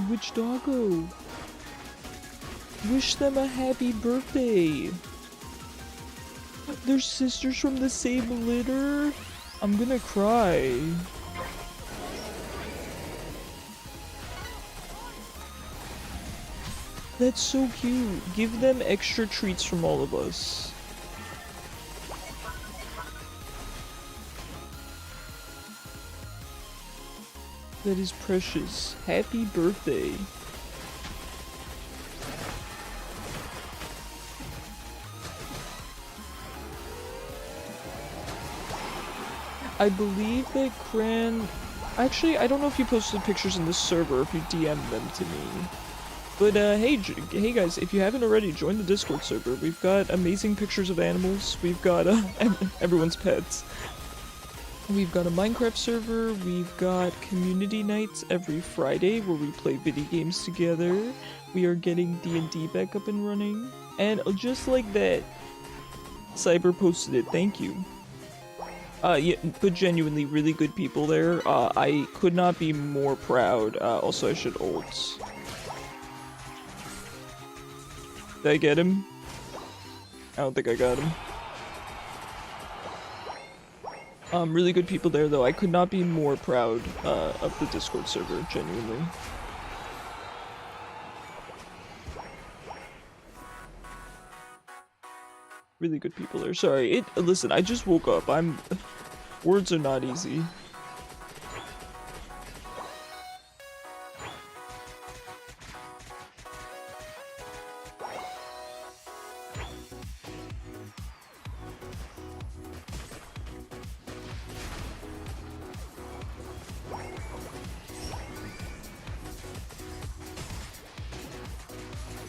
Which doggo? Wish them a happy birthday. They're sisters from the same litter? I'm gonna cry. That's so cute. Give them extra treats from all of us. That is precious. Happy birthday. I believe that Cran... Actually, I don't know if you posted pictures in the server, if you DM'd them to me. But hey guys, if you haven't already, join the Discord server. We've got amazing pictures of animals. We've got everyone's pets. We've got a Minecraft server. We've got community nights every Friday where we play video games together. We are getting D&D back up and running. And just like that, Cyber posted it. Thank you. Yeah, but genuinely really good people there. I could not be more proud. Also, I should ults. Did I get him? I don't think I got him. Really good people there though. I could not be more proud of the Discord server, genuinely. really good people there. Sorry, listen, I just woke up. Words are not easy.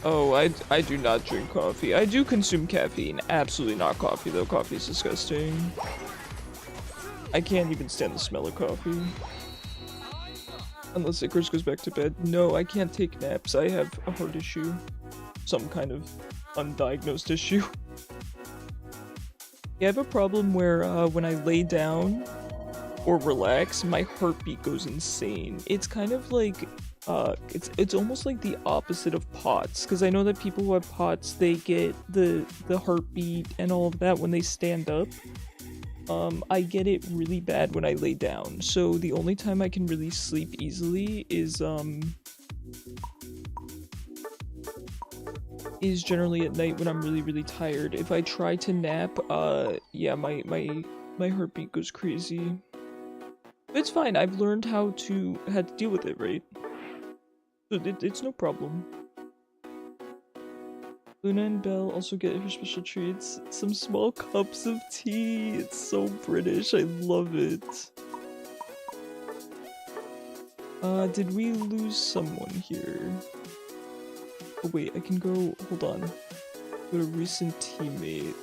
Oh, I do not drink coffee. I do consume caffeine. Absolutely not coffee, though. Coffee is disgusting. I can't even stand the smell of coffee. Unless Icarus goes back to bed. No, I can't take naps. I have a heart issue. Some kind of undiagnosed issue. Yeah, I have a problem where when I lay down or relax, my heartbeat goes insane. It's kind of like it's almost like the opposite of POTS, because I know that people who have POTS, they get the heartbeat and all of that when they stand up. I get it really bad when I lay down, so the only time I can really sleep easily is generally at night when I'm really tired. If I try to nap, yeah, my heartbeat goes crazy. But it's fine. I've learned how to deal with it, right? So it's no problem. Luna and Belle also get her special treats. Some small cups of tea. It's so British. I love it. Did we lose someone here? Oh wait, I can go, hold on. Go to recent teammate.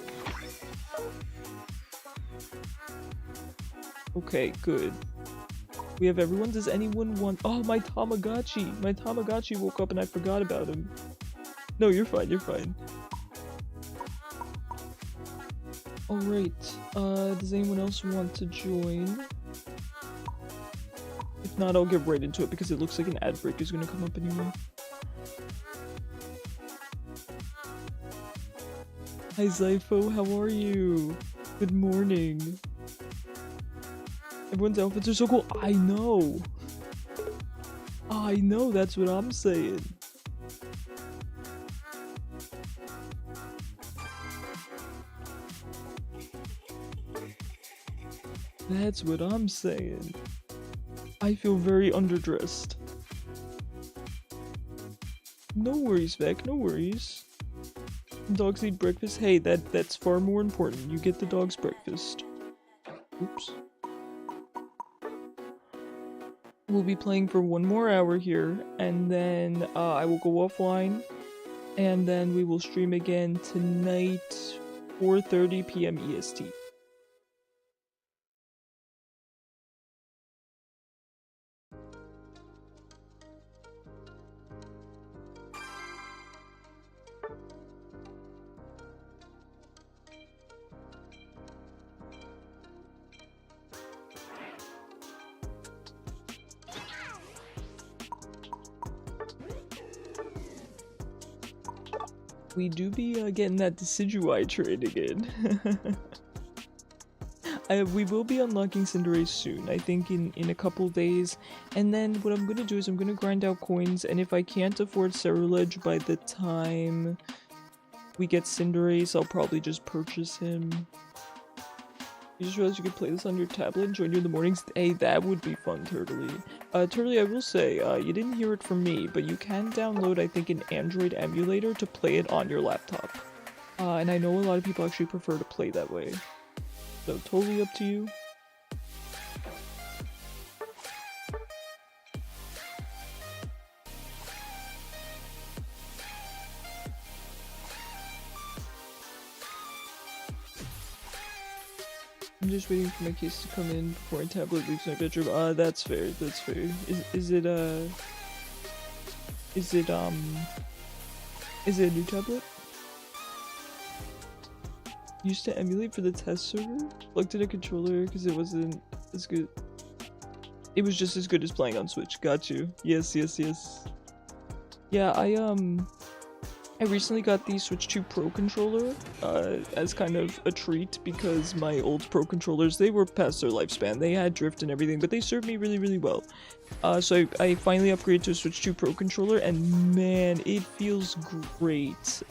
Okay, good. We have everyone. Does anyone want— oh, my Tamagotchi! My Tamagotchi woke up and I forgot about him. No, you're fine, you're fine. Alright, does anyone else want to join? If not, I'll get right into it because it looks like an ad break is gonna come up anyway. Hi Zypho, how are you? Good morning. Everyone's outfits are so cool. I know, that's what I'm saying. That's what I'm saying. I feel very underdressed. No worries, Vec, no worries. Dogs eat breakfast? Hey, that's far more important. You get the dog's breakfast. Oops. We'll be playing for 1 more hour here, and then I will go offline, and then we will stream again tonight, 4:30 PM EST. We do be getting that Decidueye trade again. We will be unlocking Cinderace soon, I think in a couple days, and then what I'm gonna do is I'm gonna grind out coins, and if I can't afford Ceruledge by the time we get Cinderace, I'll probably just purchase him. You just realized you could play this on your tablet and join you in the mornings? Hey, that would be fun, Turtley. Turtley, I will say, you didn't hear it from me, but you can download, I think, an Android emulator to play it on your laptop. And I know a lot of people actually prefer to play that way. So, totally up to you. I'm just waiting for my case to come in before my tablet leaves my bedroom. That's fair, that's fair. Is it a new tablet? Used to emulate for the test server? Looked at a controller because it wasn't as good. It was just as good as playing on Switch. Got you. Yes, yes, yes. Yeah, I recently got the Switch 2 Pro controller as kind of a treat because my old Pro controllers, they were past their lifespan. They had drift and everything, but they served me really, really well. So I finally upgraded to a Switch 2 Pro controller, and man, it feels great.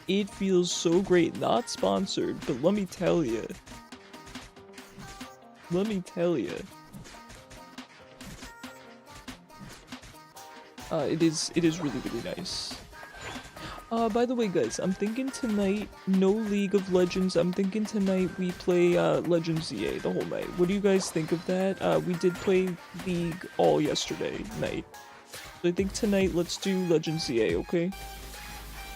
It feels so great. Not sponsored, but let me tell you. Let me tell you. It is really, really nice. By the way, guys, I'm thinking tonight, no League of Legends. I'm thinking tonight we play, Legends EA the whole night. What do you guys think of that? We did play League all yesterday night. So I think tonight, let's do Legends EA, okay?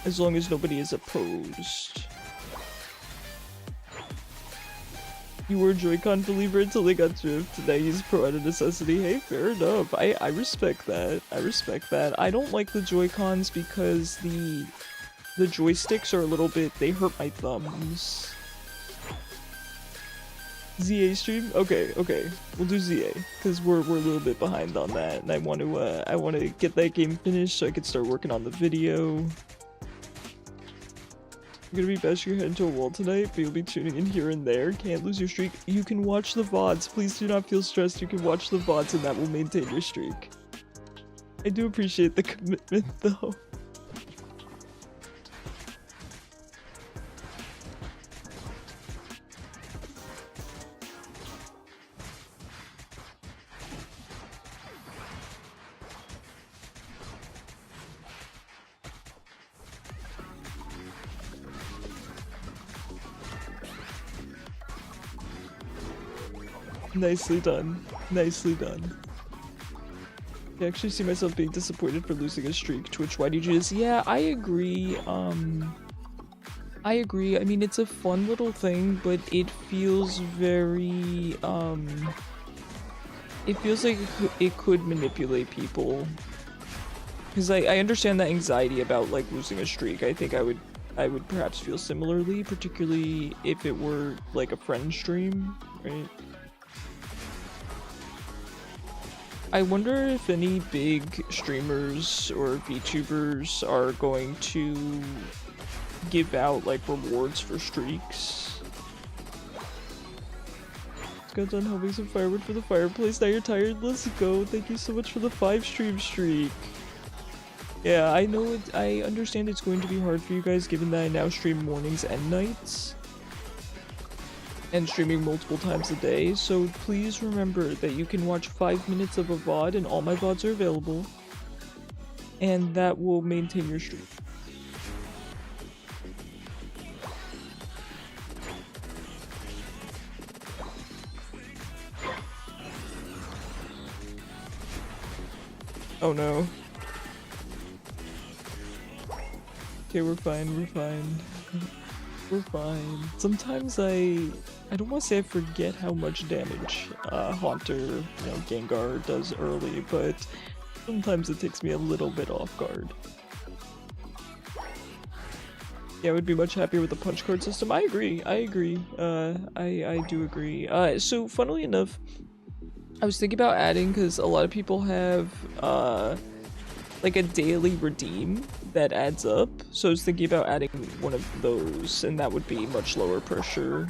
As long as nobody is opposed. You were a Joy-Con believer until they got drift. Now he's pro out of necessity. Hey, fair enough. I respect that. I respect that. I don't like the Joy-Cons because the joysticks are a little bit, they hurt my thumbs. ZA stream? Okay, okay. We'll do ZA. Because we're a little bit behind on that. And I want to get that game finished so I can start working on the video. You're gonna be bashing your head into a wall tonight, but you'll be tuning in here and there. Can't lose your streak. You can watch the VODs. Please do not feel stressed. You can watch the VODs and that will maintain your streak. I do appreciate the commitment though. Nicely done. Nicely done. I actually see myself being disappointed for losing a streak. Twitch, why did you just— Yeah, I agree. I agree. I mean, it's a fun little thing, but it feels very, it feels like it could manipulate people. Because I understand that anxiety about, like, losing a streak. I think I would perhaps feel similarly, particularly if it were, like, a friend stream, right? I wonder if any big streamers or VTubers are going to give out, like, rewards for streaks. Got done helping some firewood for the fireplace. Now you're tired? Let's go. Thank you so much for the 5-stream streak. Yeah, I know it. I understand it's going to be hard for you guys given that I now stream mornings and nights. And streaming multiple times a day, so please remember that you can watch 5 minutes of a VOD and all my VODs are available. And that will maintain your streak. Oh no. Okay, we're fine, we're fine. We're fine. Sometimes I don't want to say I forget how much damage Haunter, Gengar does early, but sometimes it takes me a little bit off guard. Yeah, I would be much happier with the punch card system. I agree. I do agree. So funnily enough, I was thinking about adding, because a lot of people have like a daily redeem that adds up, so I was thinking about adding one of those, and that would be much lower pressure.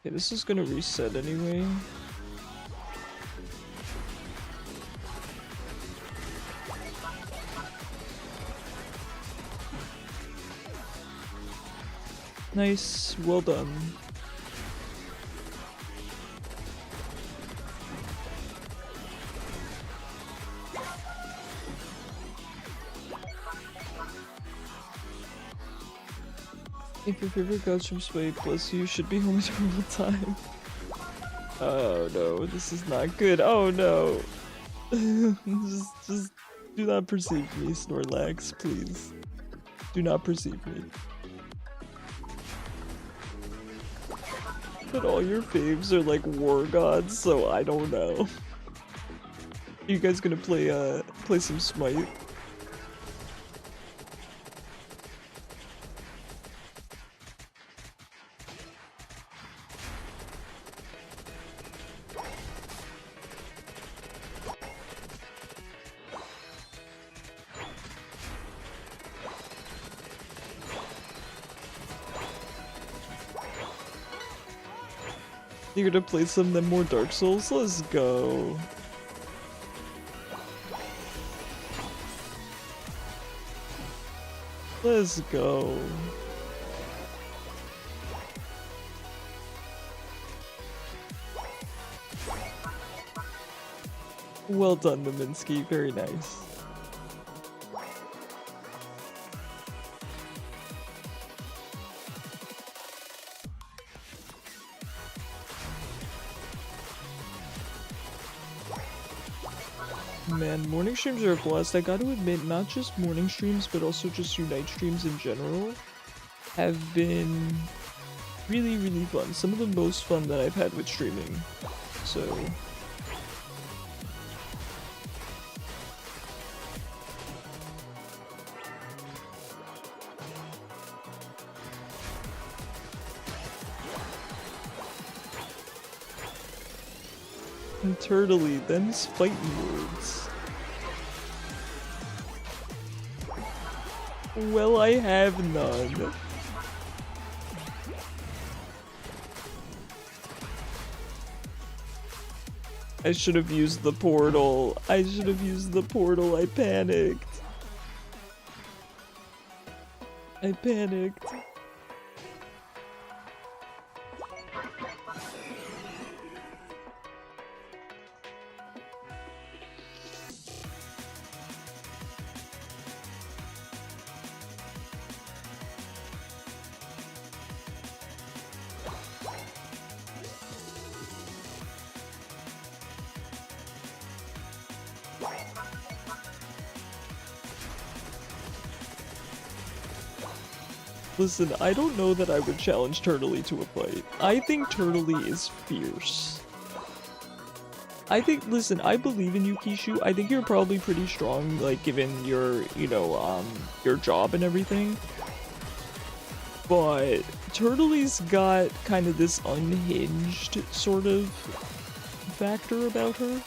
Okay, this is gonna reset anyway. Nice, well done. If your favorite gods from Sway, bless you, should be home all the time. Oh no, this is not good. Oh no. just do not perceive me, Snorlax, please. Do not perceive me. But all your faves are like war gods, so I don't know. You guys gonna play some Smite? You're gonna play some then more Dark Souls? Let's go. Let's go. Well done, Leminski. Very nice. Man, morning streams are a blast. I gotta admit, not just morning streams, but also just your night streams in general have been really, really fun. Some of the most fun that I've had with streaming. So... and Turtley, them's fighting words. Well, I have none. I should have used the portal. I should have used the portal. I panicked. I panicked. Listen, I don't know that I would challenge Turtley to a fight. I think Turtley is fierce. Listen, I believe in you, Kishu. I think you're probably pretty strong, like, given your, you know, your job and everything. But Turtley's got kind of this unhinged sort of factor about her.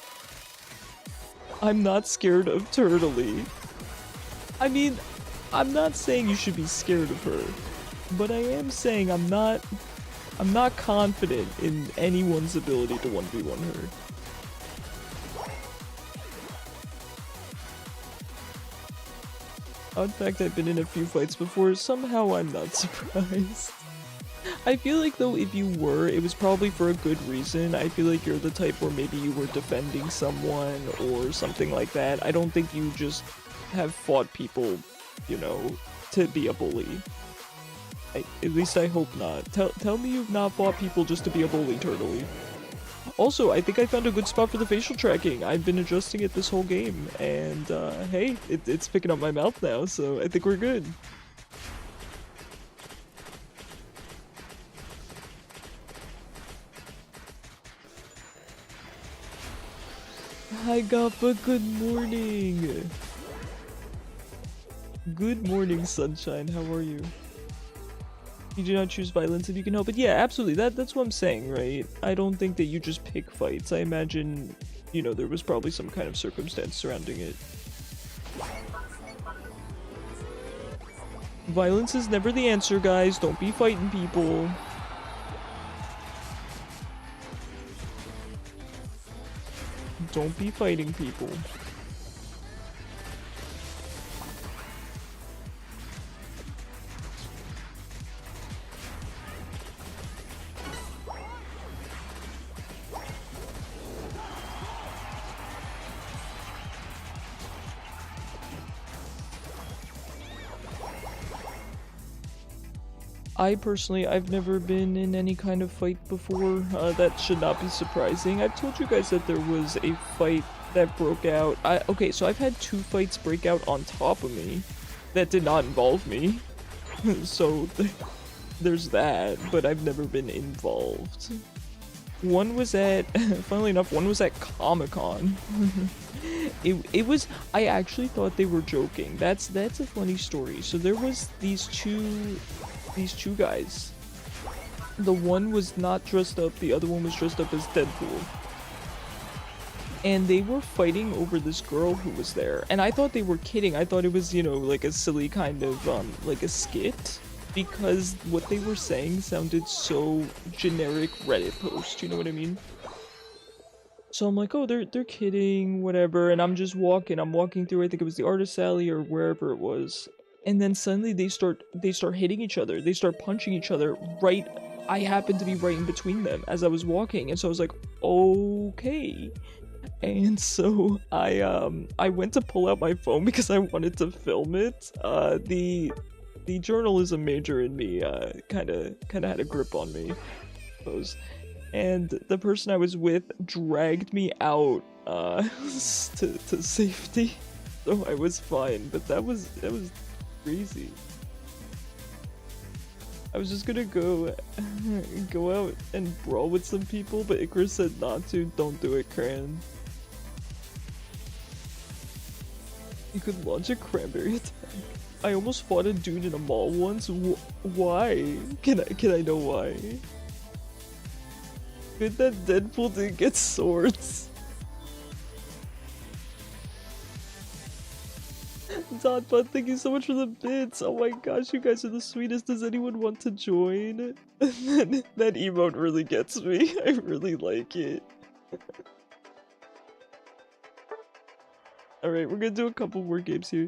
I'm not scared of Turtley. I mean, I'm not saying you should be scared of her, but I am saying I'm not confident in anyone's ability to 1v1 her. In fact, I've been in a few fights before, somehow I'm not surprised. I feel like though if you were, it was probably for a good reason. I feel like you're the type where maybe you were defending someone or something like that. I don't think you just have fought people, you know, to be a bully. At least I hope not. Tell me you've not fought people just to be a bully, Turtley. Also, I think I found a good spot for the facial tracking. I've been adjusting it this whole game, and hey, it's picking up my mouth now, so I think we're good. Hi Gappa, good morning! Good morning, sunshine, how are you? You do not choose violence if you can help it. Yeah, absolutely, that's what I'm saying, right? I don't think that you just pick fights. I imagine, you know, there was probably some kind of circumstance surrounding it. Violence is never the answer, guys. Don't be fighting people. Don't be fighting people. I personally, I've never been in any kind of fight before. That should not be surprising. I've told you guys that there was a fight that broke out. Okay, so I've had 2 fights break out on top of me that did not involve me. So there's that, but I've never been involved. One was at, funnily enough, one was at Comic-Con. It was, I actually thought they were joking. That's a funny story. So there was these two guys. The one was not dressed up, the other one was dressed up as Deadpool. And they were fighting over this girl who was there. And I thought they were kidding. I thought it was, you know, like a silly kind of, like a skit. Because what they were saying sounded so generic Reddit post, you know what I mean? So I'm like, oh, they're kidding, whatever. And I'm just walking. I'm walking through, I think it was the artist alley or wherever it was. and then suddenly they start hitting each other, they start punching each other right. I happened to be right in between them as I was walking, and so I was like, okay. And so I went to pull out my phone because I wanted to film it. The journalism major in me kind of had a grip on me, I suppose. And the person I was with dragged me out to safety, so I was fine. But that was crazy. I was just gonna go out and brawl with some people, but Icarus said not to. Don't do it, Cran. You could launch a cranberry attack. I almost fought a dude in a mall once. Why? Can I know why? Good that Deadpool didn't get swords. Dotbot, thank you so much for the bits. Oh my gosh, you guys are the sweetest. Does anyone want to join? That emote really gets me. I really like it. Alright, we're gonna do a couple more games here.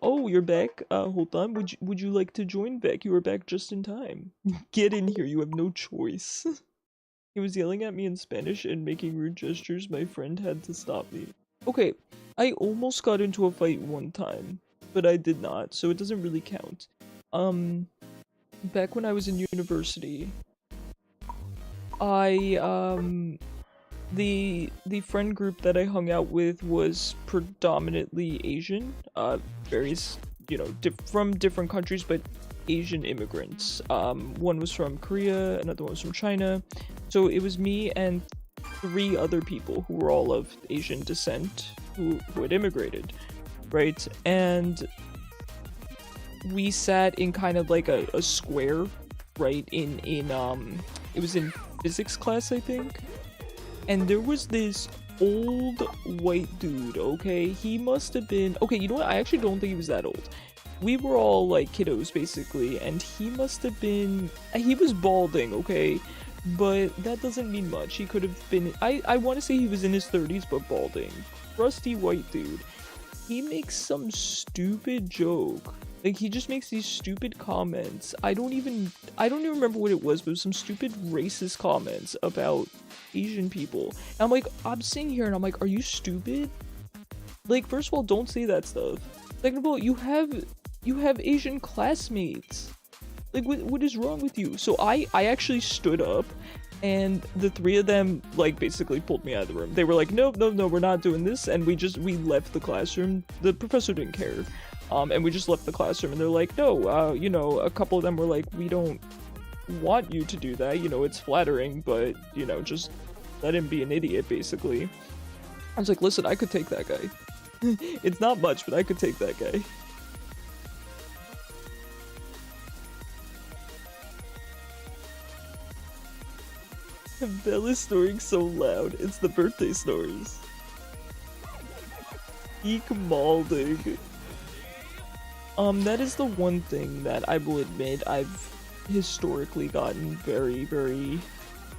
Oh, you're back? Hold on. Would you like to join back? You were back just in time. Get in here, you have no choice. He was yelling at me in Spanish and making rude gestures. My friend had to stop me. Okay, I almost got into a fight one time, but I did not, so it doesn't really count. Back when I was in university, the friend group that I hung out with was predominantly Asian, various, you know, from different countries, but Asian immigrants. One was from Korea, another one was from China. So it was me and 3 other people who were all of Asian descent who had immigrated, right? And we sat in kind of like a square, right? It was in physics class, I think. And there was this old white dude, okay? He must have been... Okay, you know what? I actually don't think he was that old. We were all, like, kiddos, basically, and he must have been... He was balding, okay? But that doesn't mean much. He could have been... I want to say he was in his 30s, but balding. Rusty white dude. He makes some stupid joke. Like, he just makes these stupid comments. I don't even remember what it was, but it was some stupid racist comments about Asian people. And I'm like, I'm sitting here and I'm like, are you stupid? Like, first of all, don't say that stuff. Second of all, you have Asian classmates. Like, what is wrong with you? So I actually stood up, and the 3 of them, like, basically pulled me out of the room. They were like, no, we're not doing this, and we left the classroom. The professor didn't care. And we just left the classroom, and they're like, no, you know, a couple of them were like, we don't want you to do that, you know, it's flattering, but, you know, just let him be an idiot, basically. I was like, listen, I could take that guy. It's not much, but I could take that guy. Belle is snoring so loud, it's the birthday snores. Eek malding. That is the one thing that I will admit I've historically gotten very, very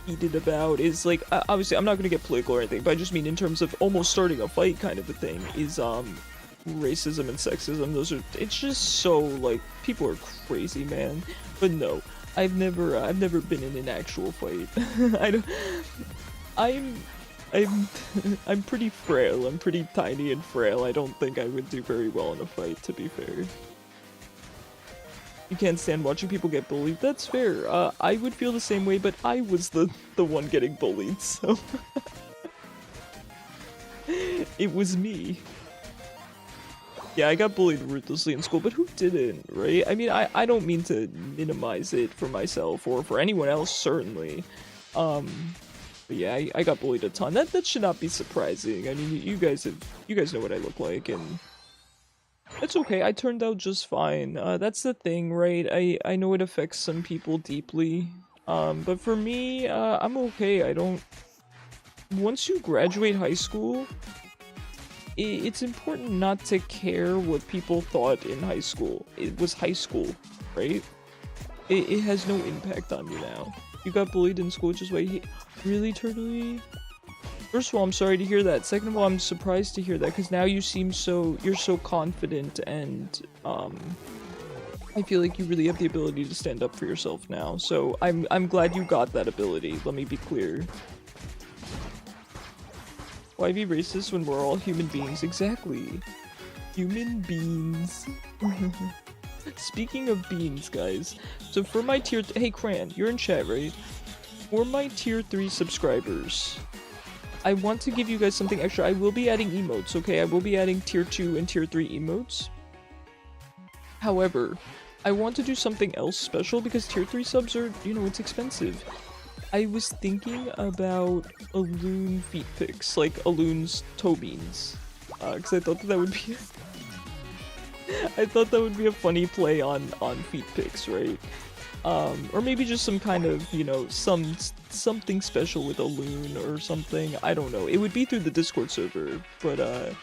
heated about, is like, obviously I'm not gonna get political or anything, but I just mean in terms of almost starting a fight kind of a thing, is racism and sexism. It's just so, like, people are crazy, man. But no, I've never been in an actual fight. I'm pretty frail. I'm pretty tiny and frail. I don't think I would do very well in a fight, to be fair. You can't stand watching people get bullied. That's fair. I would feel the same way, but I was the one getting bullied, so... It was me. Yeah, I got bullied ruthlessly in school, but who didn't, right? I mean, I don't mean to minimize it for myself or for anyone else, certainly. But yeah, I got bullied a ton. That should not be surprising. I mean, you guys know what I look like, and it's okay. I turned out just fine. That's the thing, right? I know it affects some people deeply. But for me, I'm okay. Once you graduate high school, it's important not to care what people thought in high school. It was high school, right? It has no impact on you now. You got bullied in school, just wait. Really, Turtley? First of all, I'm sorry to hear that. Second of all, I'm surprised to hear that because now you seem you're so confident and I feel like you really have the ability to stand up for yourself now. So I'm glad you got that ability. Let me be clear. Why be racist when we're all human beings? Exactly. Human beings. Speaking of beans, guys. So for my tier... Hey, Cran, you're in chat, right? For my tier 3 subscribers, I want to give you guys something extra. I will be adding emotes, okay? I will be adding tier 2 and tier 3 emotes. However, I want to do something else special because tier 3 subs are, you know, it's expensive. I was thinking about Alloon feet pics, like Alloon's toe beans. Because I thought that would be... I thought that would be a funny play on feet pics, right? Or maybe just some kind of, you know, something special with Alloon or something. I don't know. It would be through the Discord server, but oh,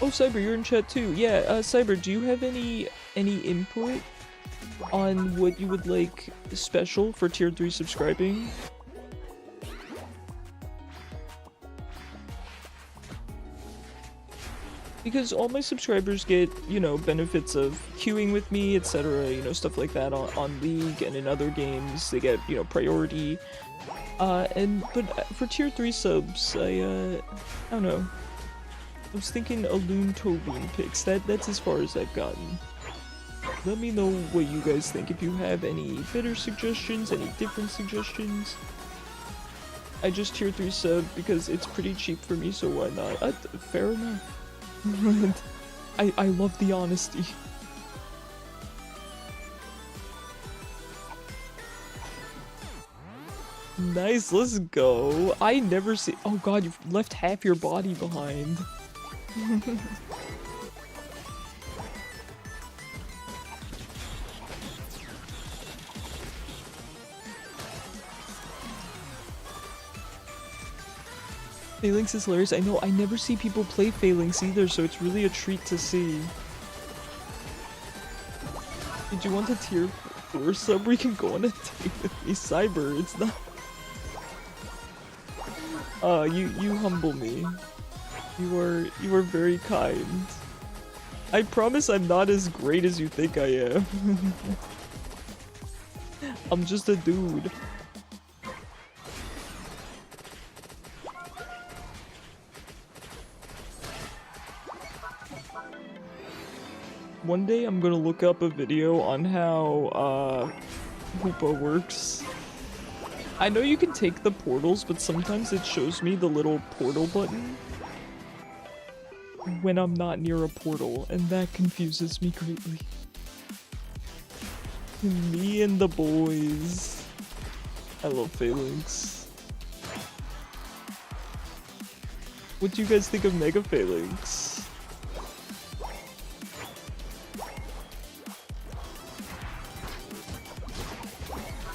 Cyber, you're in chat too. Yeah, Cyber, do you have any input on what you would like special for tier 3 subscribing? Because all my subscribers get, you know, benefits of queuing with me, etc., you know, stuff like that on League and in other games. They get, you know, priority. But for tier 3 subs, I don't know. I was thinking Alloon toe bean pics. That's as far as I've gotten. Let me know what you guys think. If you have any better suggestions, any different suggestions. I just tier 3 sub because it's pretty cheap for me, so why not? Fair enough. I love the honesty. Nice, let's go. I never see— oh god, you've left half your body behind. Phalanx is hilarious. I know, I never see people play Phalanx either, so it's really a treat to see. Did you want a tier 4 sub where you can go on a date with me? Cyber, it's not... you humble me. You are very kind. I promise I'm not as great as you think I am. I'm just a dude. One day I'm gonna look up a video on how Hoopa works. I know you can take the portals, but sometimes it shows me the little portal button when I'm not near a portal, and that confuses me greatly. Me and the boys. I love Phalanx. What do you guys think of Mega Phalanx?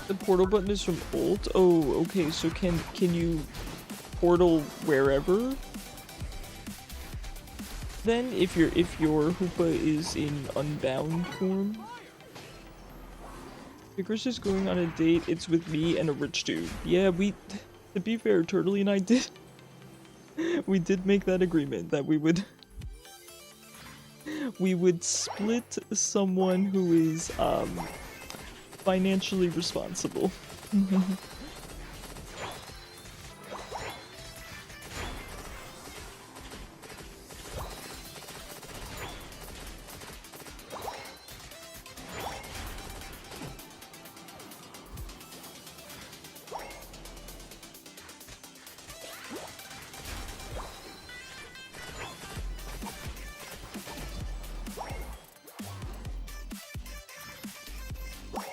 The portal button is from ult? Oh, okay, so can you portal wherever? Then if your Hoopa is in unbound form? Icarus is going on a date, it's with me and a rich dude. Yeah, to be fair, Turtley and I did we did make that agreement that we would split someone who is financially responsible.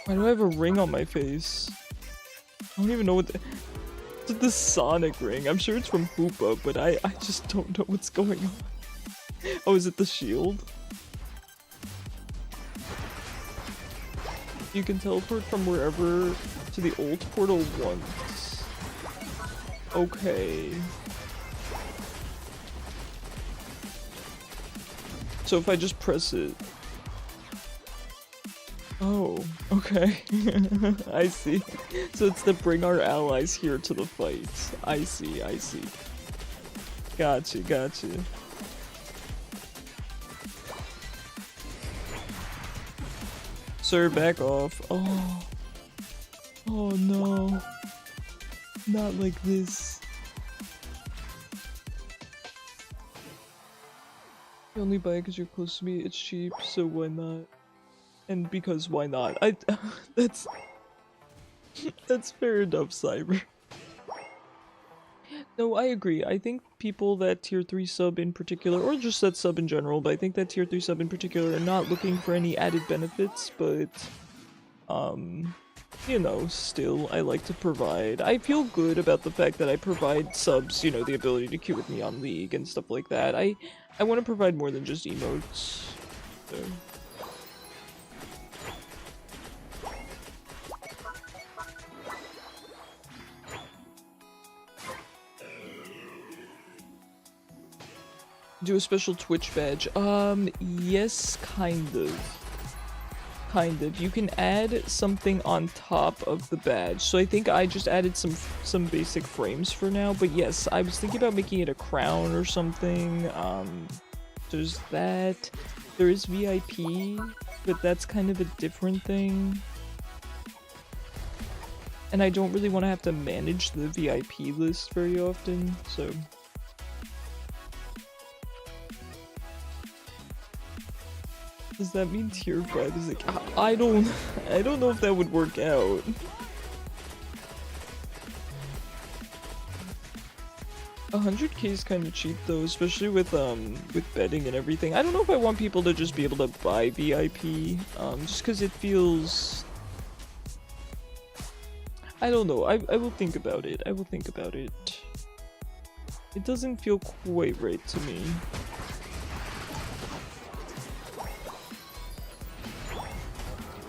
Why do I have a ring on my face? I don't even know what it's the Sonic ring. I'm sure it's from Hoopa, but I just don't know what's going on. Oh, is it the shield? You can teleport from wherever to the ult portal once. Okay. So if I just press it... Oh, okay. I see. So it's to bring our allies here to the fight. I see, I see. Gotcha, gotcha. Sir, back off. Oh. Oh no. Not like this. You only buy it because you're close to me. It's cheap, so why not? And because why not? That's fair enough, Cyber. No, I agree. I think people that tier 3 sub in particular, or just that sub in general, but I think that tier 3 sub in particular are not looking for any added benefits, but you know, still, I like to provide. I feel good about the fact that I provide subs, you know, the ability to queue with me on League and stuff like that. I want to provide more than just emotes. So. Do a special Twitch badge. Yes, kind of. Kind of. You can add something on top of the badge. So I think I just added some basic frames for now. But yes, I was thinking about making it a crown or something. There's that. There is VIP, but that's kind of a different thing. And I don't really want to have to manage the VIP list very often, so... Does that mean tier 5 is like, I don't know if that would work out. $100K is kind of cheap though, especially with betting and everything. I don't know if I want people to just be able to buy VIP, just because it feels... I don't know, I will think about it, I will think about it. It doesn't feel quite right to me.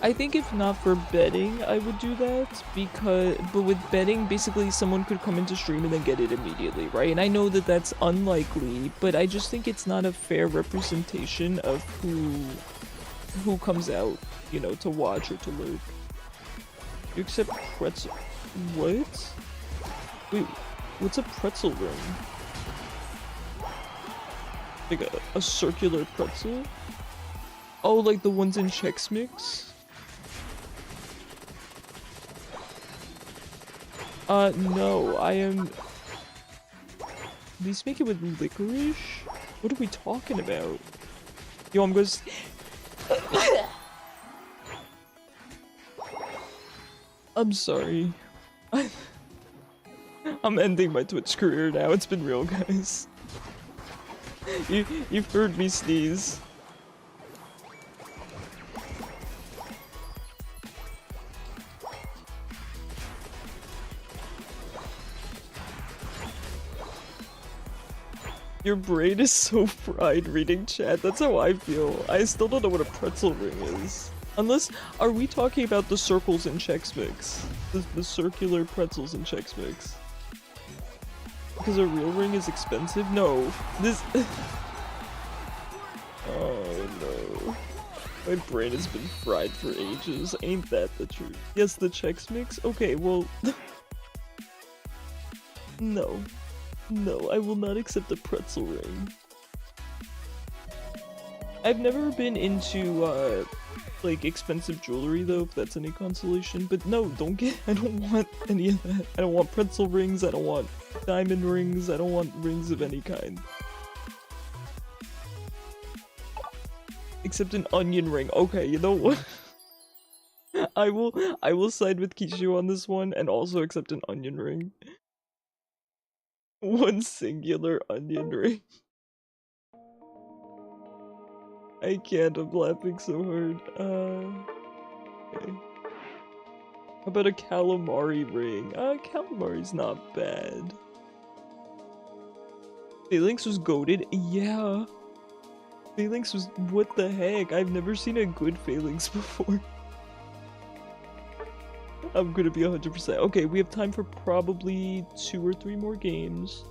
I think if not for betting, I would do that, but with betting, basically someone could come into stream and then get it immediately, right? And I know that that's unlikely, but I just think it's not a fair representation of who comes out, you know, to watch or to lurk. You accept pretzel... What? Wait, what's a pretzel ring? Like a circular pretzel? Oh, like the ones in Chex Mix? No, I am... These make it with licorice? What are we talking about? Yo, I'm gonna... I'm sorry. I'm ending my Twitch career now, it's been real, guys. You've heard me sneeze. Your brain is so fried reading chat, that's how I feel. I still don't know what a pretzel ring is. Unless, are we talking about the circles in Chex Mix? The circular pretzels in Chex Mix? Because a real ring is expensive? No. This... Oh no. My brain has been fried for ages. Ain't that the truth? Yes, the Chex Mix? Okay, well... No. No, I will not accept a pretzel ring. I've never been into, like, expensive jewelry, though, if that's any consolation. But no, I don't want any of that. I don't want pretzel rings, I don't want diamond rings, I don't want rings of any kind. Except an onion ring. Okay, you know what? I will side with Kishu on this one, and also accept an onion ring. One singular onion ring. I can't, I'm laughing so hard. Okay. How about a calamari ring? Calamari's not bad. Phalanx was goated? Yeah. Phalanx was- what the heck? I've never seen a good Phalanx before. I'm gonna be 100%. Okay, we have time for probably 2 or 3 more games.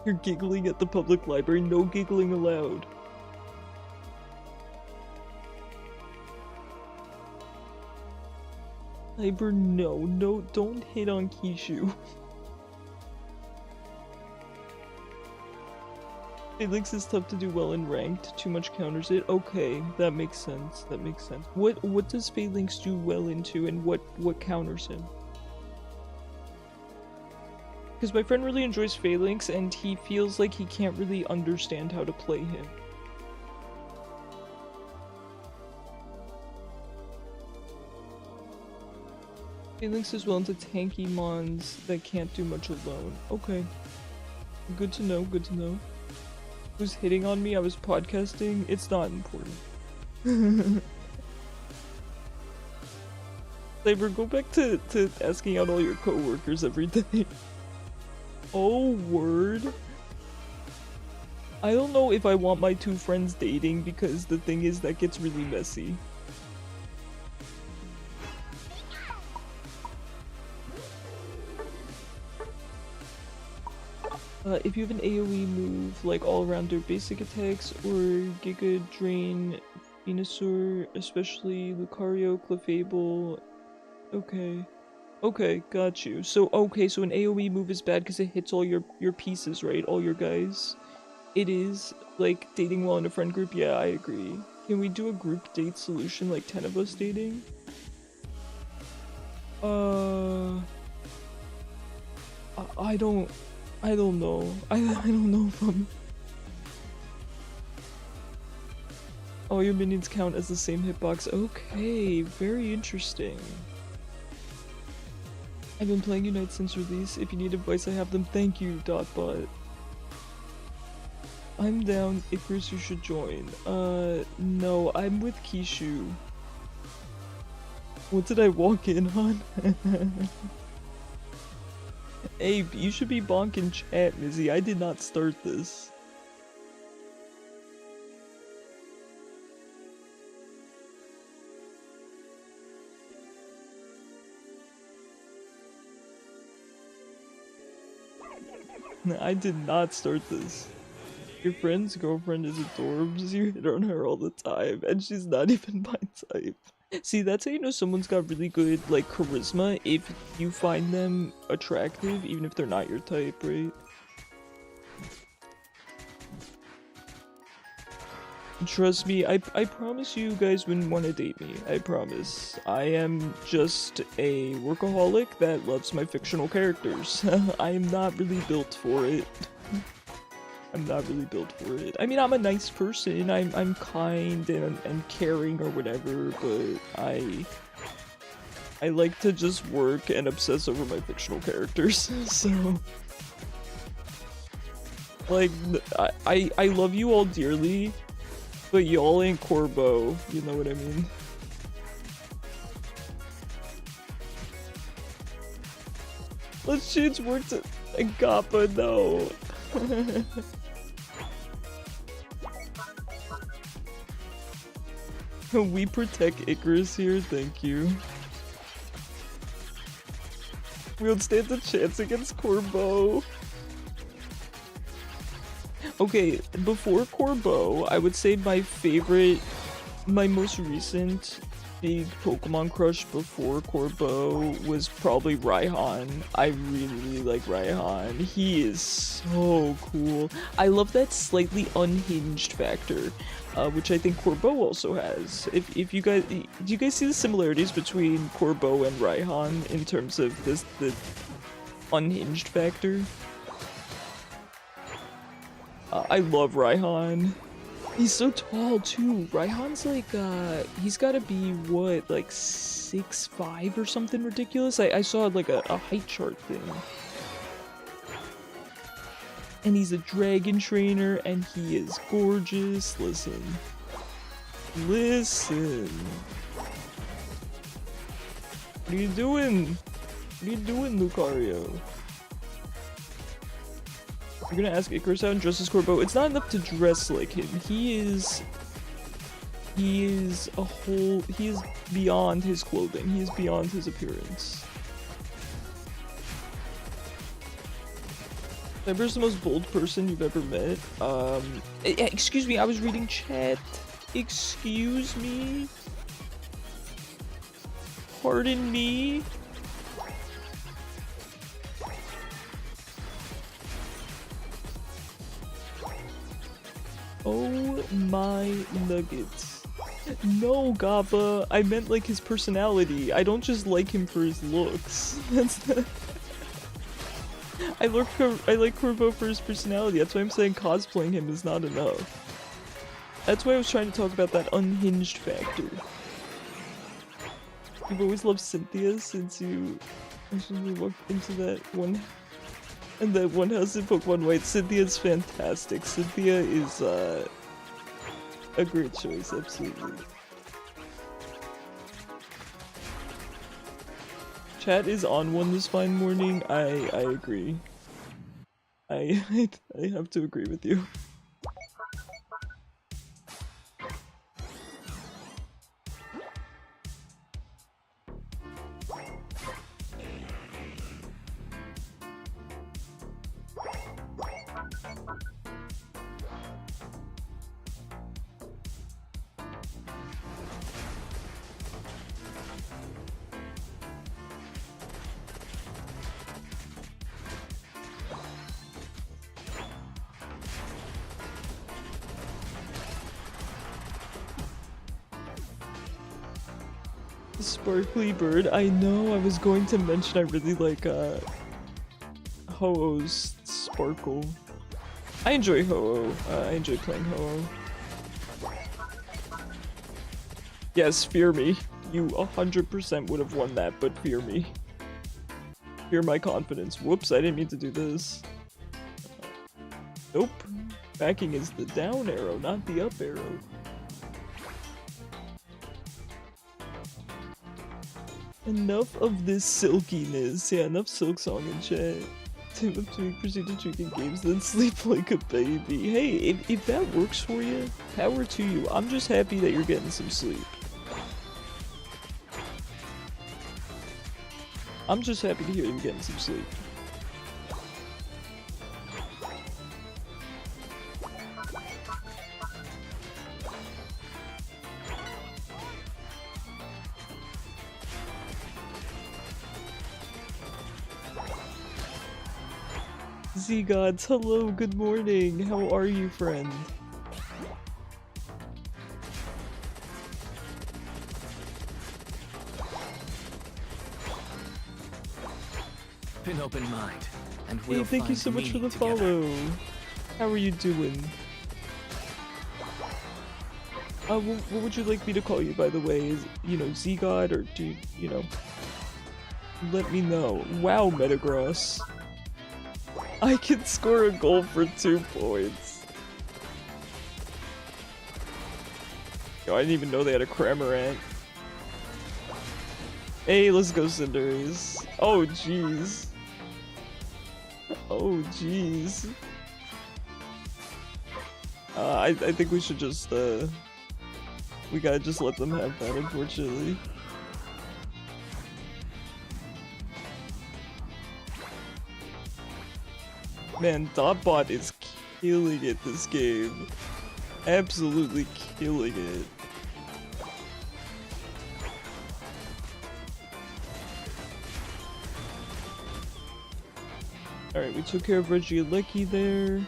You're giggling at the public library. No giggling allowed. Cyber, no, don't hit on Kishu. Phalanx is tough to do well in ranked, too much counters it. Okay, that makes sense, What does Phalanx do well into, and what counters him? Because my friend really enjoys Phalanx, and he feels like he can't really understand how to play him. Phalanx is well into tanky mons that can't do much alone. Okay. Good to know, Who's hitting on me? I was podcasting. It's not important. Saber, go back to asking out all your coworkers every day. Oh, word. I don't know if I want my two friends dating, because the thing is that gets really messy. If you have an AoE move, like all-around their basic attacks, or Giga Drain, Venusaur, especially Lucario, Clefable... Okay, got you. So, okay, so an AoE move is bad because it hits all your pieces, right? All your guys. It is, like, dating well in a friend group? Yeah, I agree. Can we do a group date solution, like 10 of us dating? I don't know. I don't know if I'm... All your minions count as the same hitbox. Okay, very interesting. I've been playing Unite since release. If you need advice, I have them. Thank you, Dotbot. I'm down. Icarus, you should join. No, I'm with Kishu. What did I walk in on? Hey, you should be bonking chat, Mizzy. I did not start this. I did not start this. Your friend's girlfriend is adorbs. You hit on her all the time, and she's not even my type. See, that's how you know someone's got really good, like, charisma, if you find them attractive, even if they're not your type, right? Trust me, I promise you guys wouldn't want to date me. I promise. I am just a workaholic that loves my fictional characters. I am not really built for it. I'm not really built for it. I mean, I'm a nice person. I'm kind and caring or whatever, but I like to just work and obsess over my fictional characters. So, like, I love you all dearly, but y'all ain't Corbo. You know what I mean? Let's change work to Gappa. No. We protect Icarus here, thank you. We don't stand a chance against Corbo. Okay, before Corbo, I would say my most recent big Pokemon crush before Corbo was probably Raihan. I really like Raihan. He is so cool. I love that slightly unhinged factor, which I think Corbo also has. If you guys, do you guys see the similarities between Corbo and Raihan in terms of the unhinged factor? I love Raihan. He's so tall too. Raihan's like, he's gotta be what, like 6'5" or something ridiculous? I saw like a height chart thing. And he's a dragon trainer and he is gorgeous. Listen. What are you doing? What are you doing, Lucario? You're gonna ask Icarus out and dress as Corbo. It's not enough to dress like him. He is beyond his clothing. He is beyond his appearance. Cyber's the most bold person you've ever met. Excuse me, I was reading chat. Excuse me? Pardon me? Oh my nuggets. No, Gappa. I meant like his personality. I don't just like him for his looks. That's the... I like Corvo for his personality. That's why I'm saying cosplaying him is not enough. That's why I was trying to talk about that unhinged factor. You've always loved Cynthia since you actually walked into that one house in Pokemon White. Cynthia's fantastic. Cynthia is a great choice, absolutely. Chat is on one this fine morning. I agree. I have to agree with you. Sparkly bird. I know, I was going to mention I really like Ho-Oh's Sparkle. I enjoy Ho-Oh. I enjoy playing Ho-Oh. Yes, fear me. You 100% would have won that, but fear me. Fear my confidence. Whoops, I didn't mean to do this. Nope. Backing is the down arrow, not the up arrow. Enough of this silkiness. Yeah, enough silk song in chat. Tim up to me, proceed to drinking games, then sleep like a baby. Hey, if that works for you, power to you. I'm just happy that you're getting some sleep. I'm just happy to hear you're getting some sleep. Z-Gods, hello, good morning. How are you, friend? An open mind, and we'll Hey, thank you so much for the follow. How are you doing? What would you like me to call you, by the way? Is, you know, Z-God, or do you know? Let me know. Wow, Metagross. I can score a goal for 2 points. Yo, I didn't even know they had a Cramorant. Hey, let's go Cinderace. Oh, jeez. Oh, jeez. I think we should just, we gotta just let them have that, unfortunately. Man, Dotbot is killing it this game. Absolutely killing it. Alright, we took care of Regieleki there.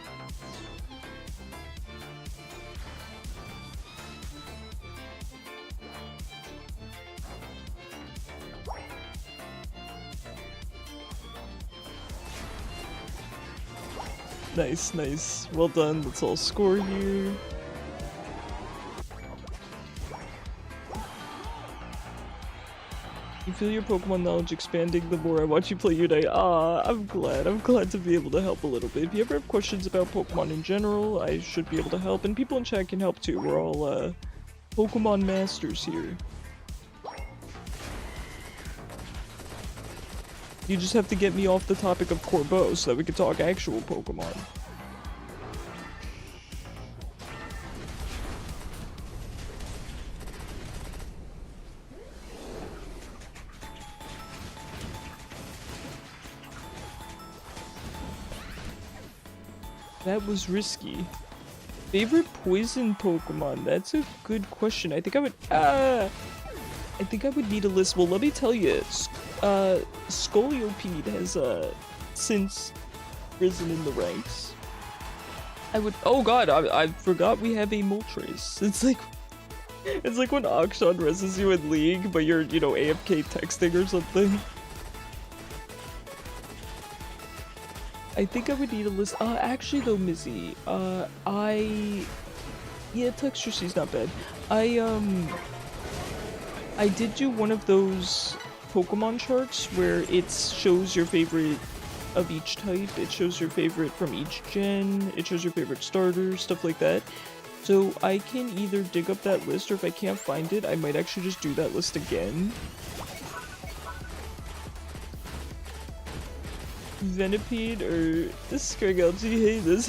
Nice, nice. Well done. Let's all score here. You feel your Pokemon knowledge expanding the more I watch you play Unite. Ah, I'm glad. I'm glad to be able to help a little bit. If you ever have questions about Pokemon in general, I should be able to help. And people in chat can help too. We're all, Pokemon masters here. You just have to get me off the topic of Corbeau so that we can talk actual Pokemon. That was risky. Favorite poison Pokemon? That's a good question. I think I would... I think I would need a list. Well, let me tell you, Scoliopede has since risen in the ranks. Oh god, I forgot we have a Moltres. It's like when Akshan reses you in League, but you're, you know, AFK texting or something. I think I would need a list. Actually though, Mizzy, yeah, Texture C's not bad. I did do one of those Pokemon charts where it shows your favorite of each type, it shows your favorite from each gen, it shows your favorite starters, stuff like that. So I can either dig up that list, or if I can't find it, I might actually just do that list again. Venipede or Scriggle, hey, this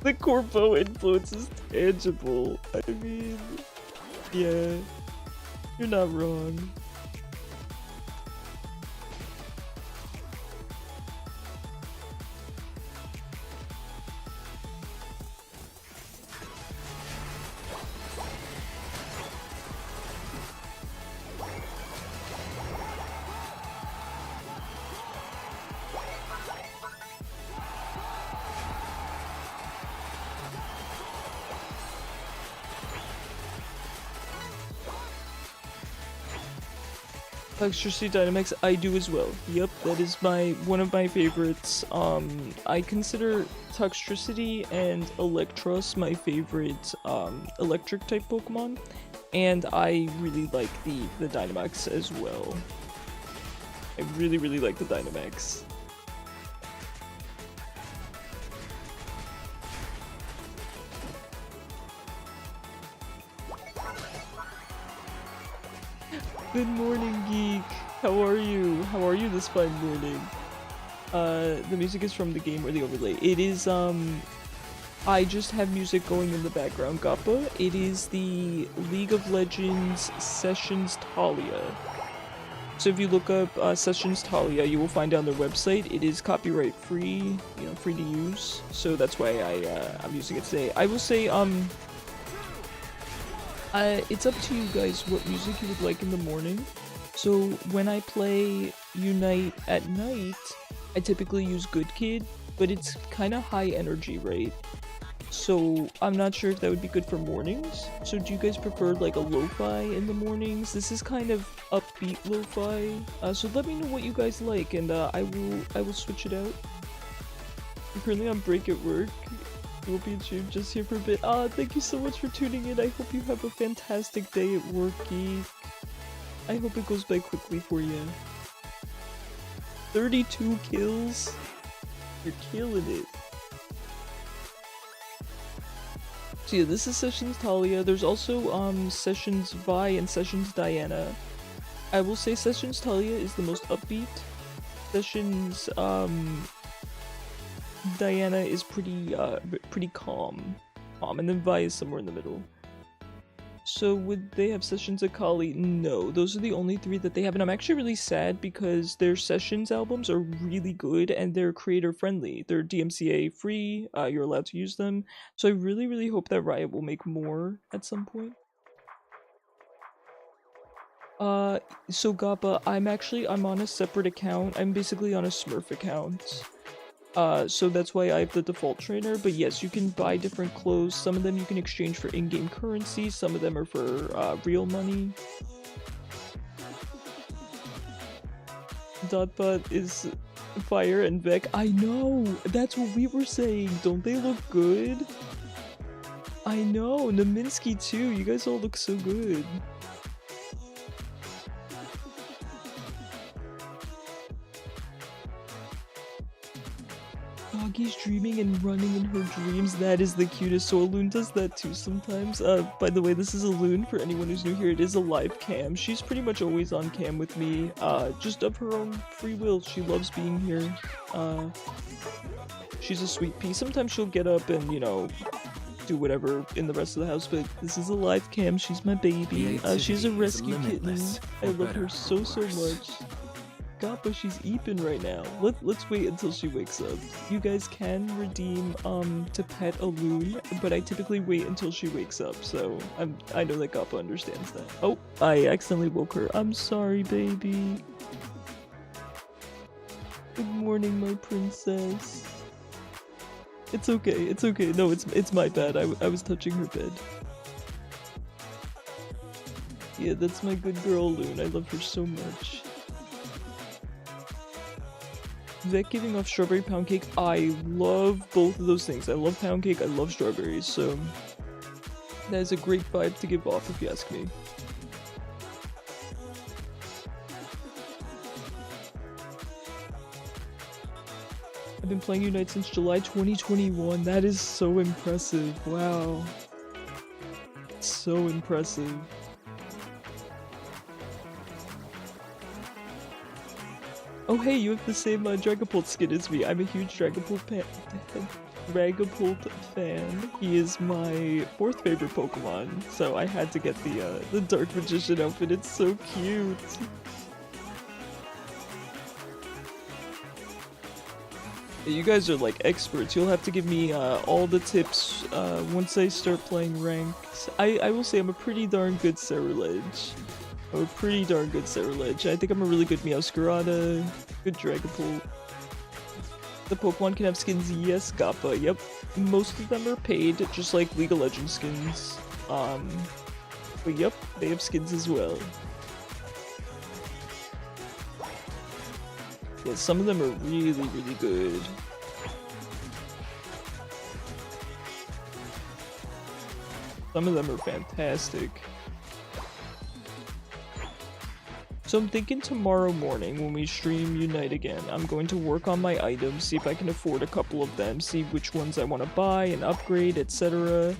the Corpo influence is tangible. I mean, yeah, you're not wrong. Texture C Dynamax, I do as well. Yep, that is one of my favorites. I consider Toxtricity and Electros my favorite electric type Pokemon, and I really like the Dynamax as well. I really like the Dynamax. Good morning, Geek. How are you? How are you this fine morning? The music is from the game or the overlay. It is, I just have music going in the background, Gappa. It is the League of Legends Sessions Talia. So if you look up Sessions Talia, you will find it on their website. It is copyright free, you know, free to use. So that's why I'm using it today. I will say, it's up to you guys what music you would like in the morning. So when I play Unite at night, I typically use Good Kid, but it's kind of high energy, right? So I'm not sure if that would be good for mornings. So do you guys prefer like a lo-fi in the mornings? This is kind of upbeat lo-fi. So let me know what you guys like, and I will switch it out. I'm currently on break at work. Will be just here for a bit. Thank you so much for tuning in. I hope you have a fantastic day at work, Geek. I hope it goes by quickly for you. 32 kills? You're killing it. So yeah, this is Sessions Talia. There's also Sessions Vi and Sessions Diana. I will say Sessions Talia is the most upbeat. Sessions Diana is pretty calm, and then Vi is somewhere in the middle. So would they have Sessions Akali? No, those are the only three that they have, and I'm actually really sad because their Sessions albums are really good and they're creator friendly. They're DMCA free, you're allowed to use them, so I really hope that Riot will make more at some point. So Gappa, I'm on a separate account. I'm basically on a Smurf account. So that's why I have the default trainer, but yes, you can buy different clothes. Some of them you can exchange for in-game currency, some of them are for real money. Dotbot is Fire and Vec. I know! That's what we were saying! Don't they look good? I know! Naminsky too! You guys all look so good. Doggy's dreaming and running in her dreams. That is the cutest. So Alune does that too sometimes. By the way, this is Alune for anyone who's new here. It is a live cam. She's pretty much always on cam with me. Just of her own free will. She loves being here. She's a sweet pea. Sometimes she'll get up and, you know, do whatever in the rest of the house, but this is a live cam. She's my baby. She's a rescue kitten. I love her so much. Gappa, she's eeping right now. Let's wait until she wakes up. You guys can redeem to pet a loon, but I typically wait until she wakes up, so I know that Gappa understands that. Oh, I accidentally woke her. I'm sorry, baby. Good morning, my princess. It's okay, it's okay. No, it's my bad. I was touching her bed. Yeah, that's my good girl Loon. I love her so much. Vec giving off strawberry pound cake. I love both of those things. I love pound cake, I love strawberries, so that is a great vibe to give off if you ask me. I've been playing Unite since July 2021. That is so impressive. Wow. So impressive. Oh hey, you have the same Dragapult skin as me. I'm a huge Dragapult fan. He is my 4th favorite Pokemon, so I had to get the Dark Magician outfit. It's so cute. You guys are like experts. You'll have to give me all the tips once I start playing ranked. I will say I'm a pretty darn good Cerulege. I'm a pretty darn good Cerulege. I think I'm a really good Meowscarada, good Dragapult. The Pokemon can have skins, yes, Gappa, yep. Most of them are paid, just like League of Legends skins. But yep, they have skins as well. Yeah, some of them are really, really good. Some of them are fantastic. So I'm thinking tomorrow morning when we stream Unite again, I'm going to work on my items, see if I can afford a couple of them, see which ones I want to buy and upgrade, etc.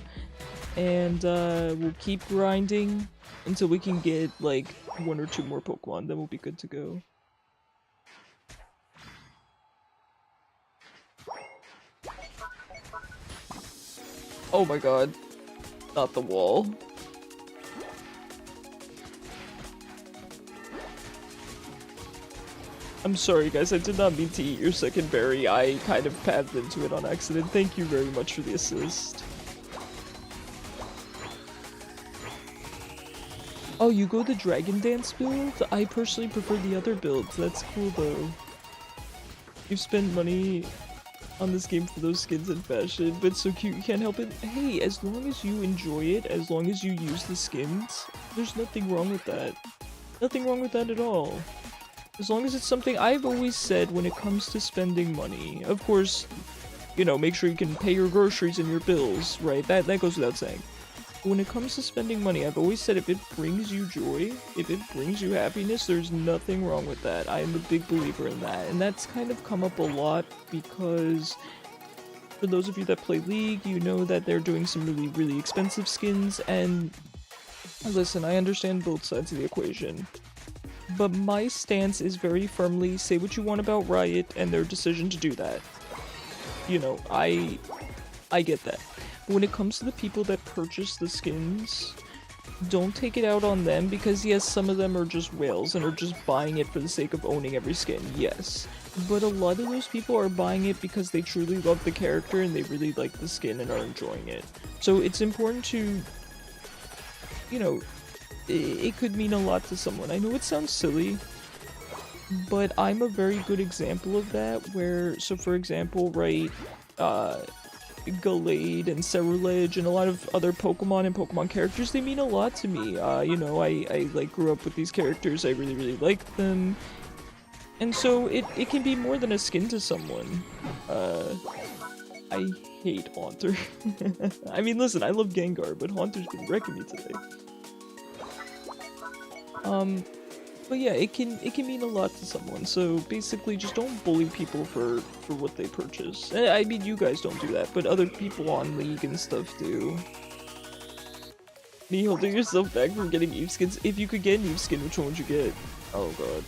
And we'll keep grinding until we can get like 1 or 2 more Pokemon, then we'll be good to go. Oh my god. Not the wall. I'm sorry guys, I did not mean to eat your second berry. I kind of pathed into it on accident. Thank you very much for the assist. Oh, you go the Dragon Dance build? I personally prefer the other builds. That's cool though. You've spent money on this game for those skins and fashion, but it's so cute you can't help it. Hey, as long as you enjoy it, as long as you use the skins, there's nothing wrong with that. Nothing wrong with that at all. As long as it's something I've always said when it comes to spending money. Of course, you know, make sure you can pay your groceries and your bills, right? That goes without saying. But when it comes to spending money, I've always said if it brings you joy, if it brings you happiness, there's nothing wrong with that. I am a big believer in that. And that's kind of come up a lot because for those of you that play League, you know that they're doing some really, really expensive skins. And listen, I understand both sides of the equation. But my stance is very firmly, say what you want about Riot and their decision to do that. You know, I get that. But when it comes to the people that purchase the skins, don't take it out on them because yes, some of them are just whales and are just buying it for the sake of owning every skin, yes. But a lot of those people are buying it because they truly love the character and they really like the skin and are enjoying it. So it's important to, you know, it could mean a lot to someone. I know it sounds silly, but I'm a very good example of that where, so for example, right, Gallade and Cerulege and a lot of other Pokemon and Pokemon characters, they mean a lot to me. You know, I like grew up with these characters, I really, really like them. And so it can be more than a skin to someone. I hate Haunter. I mean, listen, I love Gengar, but Haunter's been wrecking me today. But yeah, it can mean a lot to someone, so basically just don't bully people for what they purchase. I mean, you guys don't do that, but other people on League and stuff do. Me holding yourself back from getting Eve skins? If you could get an Eve skin, which one would you get? Oh god.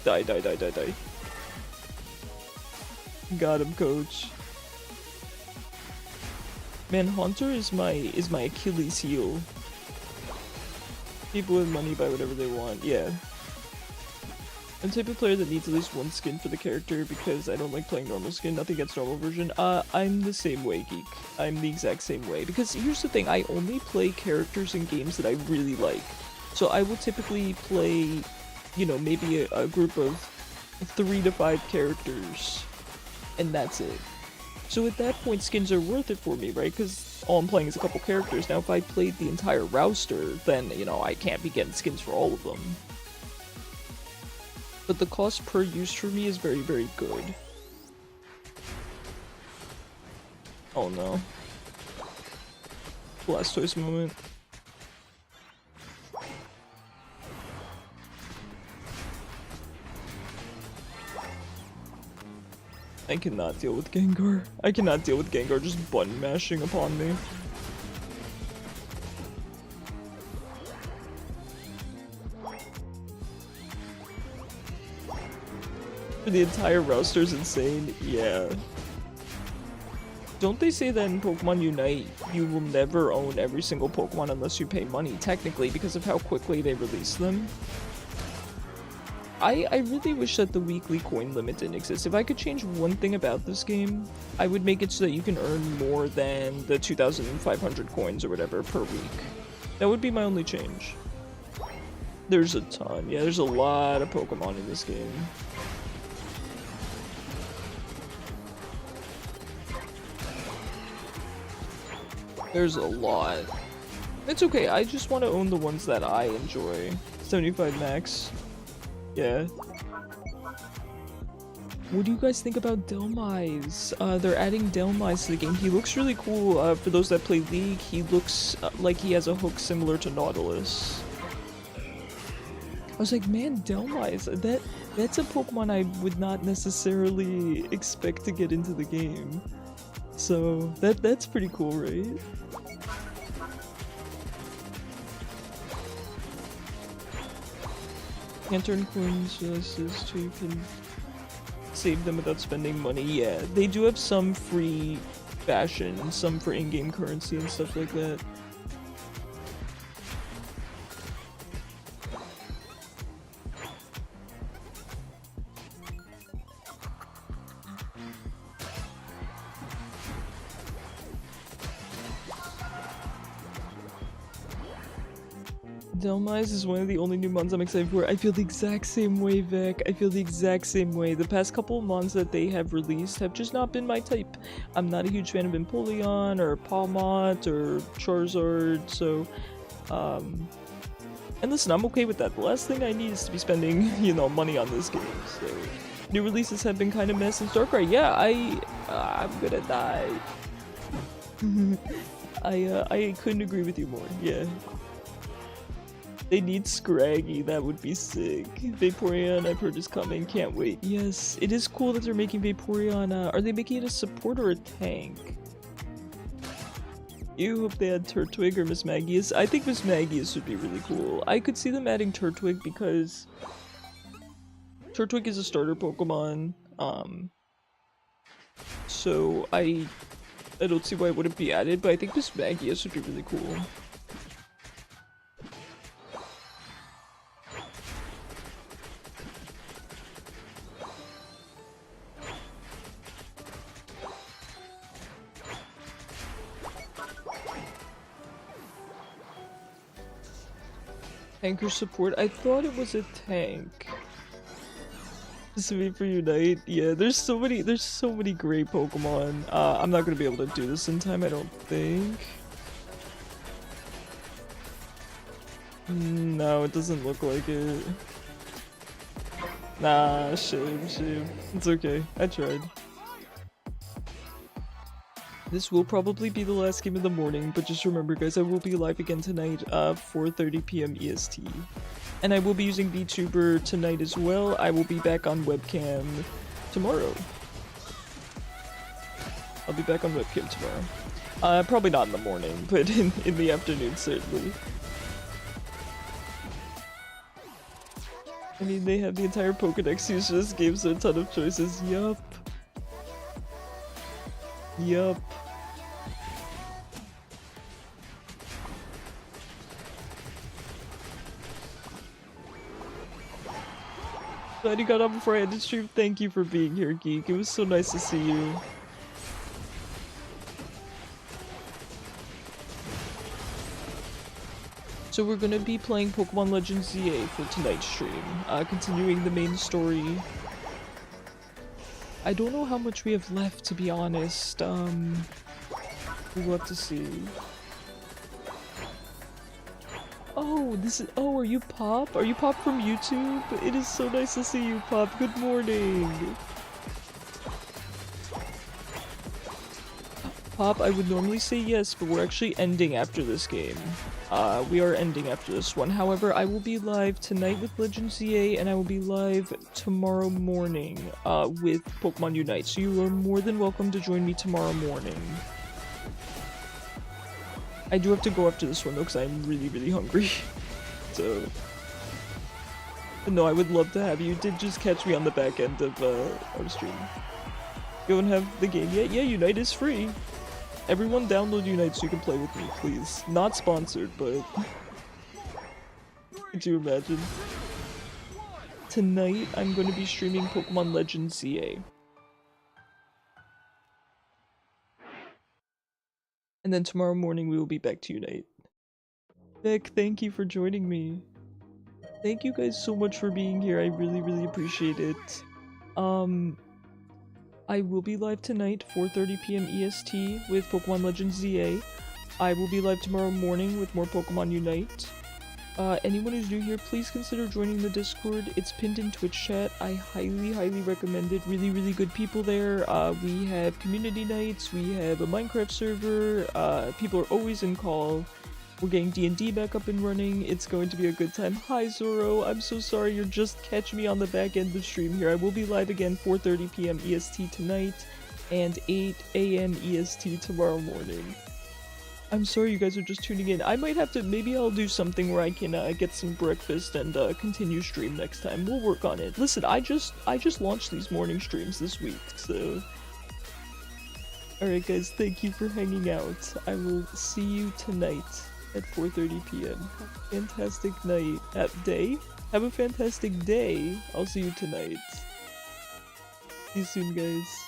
Die, die, die, die, die. Got him, coach. Man, Haunter is my Achilles heel. People with money buy whatever they want, yeah. I'm the type of player that needs at least one skin for the character because I don't like playing normal skin, nothing against normal version. I'm the same way, Geek. I'm the exact same way. Because here's the thing, I only play characters in games that I really like. So I will typically play, you know, maybe a group of 3 to 5 characters, and that's it. So at that point, skins are worth it for me, right? Because all I'm playing is a couple characters. Now if I played the entire roster, then, you know, I can't be getting skins for all of them. But the cost per use for me is very, very good. Oh no. Blastoise moment. I cannot deal with Gengar. I cannot deal with Gengar just button mashing upon me. The entire roster is insane. Yeah. Don't they say that in Pokemon Unite, you will never own every single Pokemon unless you pay money, technically, because of how quickly they release them? I really wish that the weekly coin limit didn't exist. If I could change one thing about this game, I would make it so that you can earn more than the 2,500 coins or whatever per week. That would be my only change. There's a ton. Yeah, there's a lot of Pokemon in this game. There's a lot. It's okay, I just want to own the ones that I enjoy. 75 max. Yeah. What do you guys think about Delmise? They're adding Delmise to the game. He looks really cool. For those that play League, he looks like he has a hook similar to Nautilus. I was like, man, Delmise, that's a Pokemon I would not necessarily expect to get into the game. So that's pretty cool, right? Can't earn coins just so you can save them without spending money. Yeah, they do have some free fashion, some for in-game currency and stuff like that. Delmise is one of the only new mons I'm excited for. I feel the exact same way, Vic. I feel the exact same way. The past couple of mons that they have released have just not been my type. I'm not a huge fan of Empoleon or Palmont or Charizard, so and listen, I'm okay with that. The last thing I need is to be spending, you know, money on this game. So new releases have been kind of mess since Darkrai. Yeah, I'm gonna die. I couldn't agree with you more. Yeah. They need Scraggy, that would be sick. Vaporeon, I've heard is coming, can't wait. Yes, it is cool that they're making Vaporeon, are they making it a support or a tank? You hope they add Turtwig or Miss Magius. I think Miss Magius would be really cool. I could see them adding Turtwig because Turtwig is a starter Pokemon, so I don't see why it wouldn't be added, but I think Miss Magius would be really cool. Anchor support? I thought it was a tank. Specifically for Unite. Yeah, there's so many great Pokemon. I'm not gonna be able to do this in time, I don't think. No, it doesn't look like it. Nah, shame. It's okay. I tried. This will probably be the last game of the morning, but just remember guys, I will be live again tonight, 4:30 PM EST. And I will be using VTuber tonight as well. I will be back on webcam tomorrow. I'll be back on webcam tomorrow. Probably not in the morning, but in the afternoon certainly. I mean, they have the entire Pokedex used for this game, so a ton of choices. Yup. Glad you got on before I ended stream. Thank you for being here, Geek. It was so nice to see you. So we're gonna be playing Pokemon Legends ZA for tonight's stream, continuing the main story. I don't know how much we have left, to be honest. We'll have to see. Oh, are you Pop? Are you Pop from YouTube? It is so nice to see you, Pop. Good morning. Pop, I would normally say yes, but we're actually ending after this game. We are ending after this one. However, I will be live tonight with Legends ZA, and I will be live tomorrow morning, with Pokemon Unite. So you are more than welcome to join me tomorrow morning. I do have to go after this one though, because I'm really, really hungry. So... But no, I would love to have you. You did just catch me on the back end of, our stream. You don't have the game yet? Yeah, Unite is free. Everyone download Unite so you can play with me, please. Not sponsored, but... Could you imagine? Tonight, I'm going to be streaming Pokemon Legends ZA. And then tomorrow morning we will be back to Unite. Beck, thank you for joining me. Thank you guys so much for being here. I really, really appreciate it. I will be live tonight, 4:30 PM EST, with Pokemon Legends ZA. I will be live tomorrow morning with more Pokemon Unite. Anyone who's new here, please consider joining the Discord. It's pinned in Twitch chat. I highly, highly recommend it. Really, really good people there. We have community nights, we have a Minecraft server, people are always in call. We're getting D&D back up and running. It's going to be a good time. Hi Zoro, I'm so sorry you're just catching me on the back end of the stream here. I will be live again 4:30 PM EST tonight and 8 AM EST tomorrow morning. I'm sorry you guys are just tuning in. I might have to, maybe I'll do something where I can get some breakfast and continue stream next time. We'll work on it. Listen, I just launched these morning streams this week, so... Alright guys, thank you for hanging out. I will see you tonight at 4:30 PM. Fantastic night. Day? Have a fantastic day. I'll see you tonight. See you soon, guys.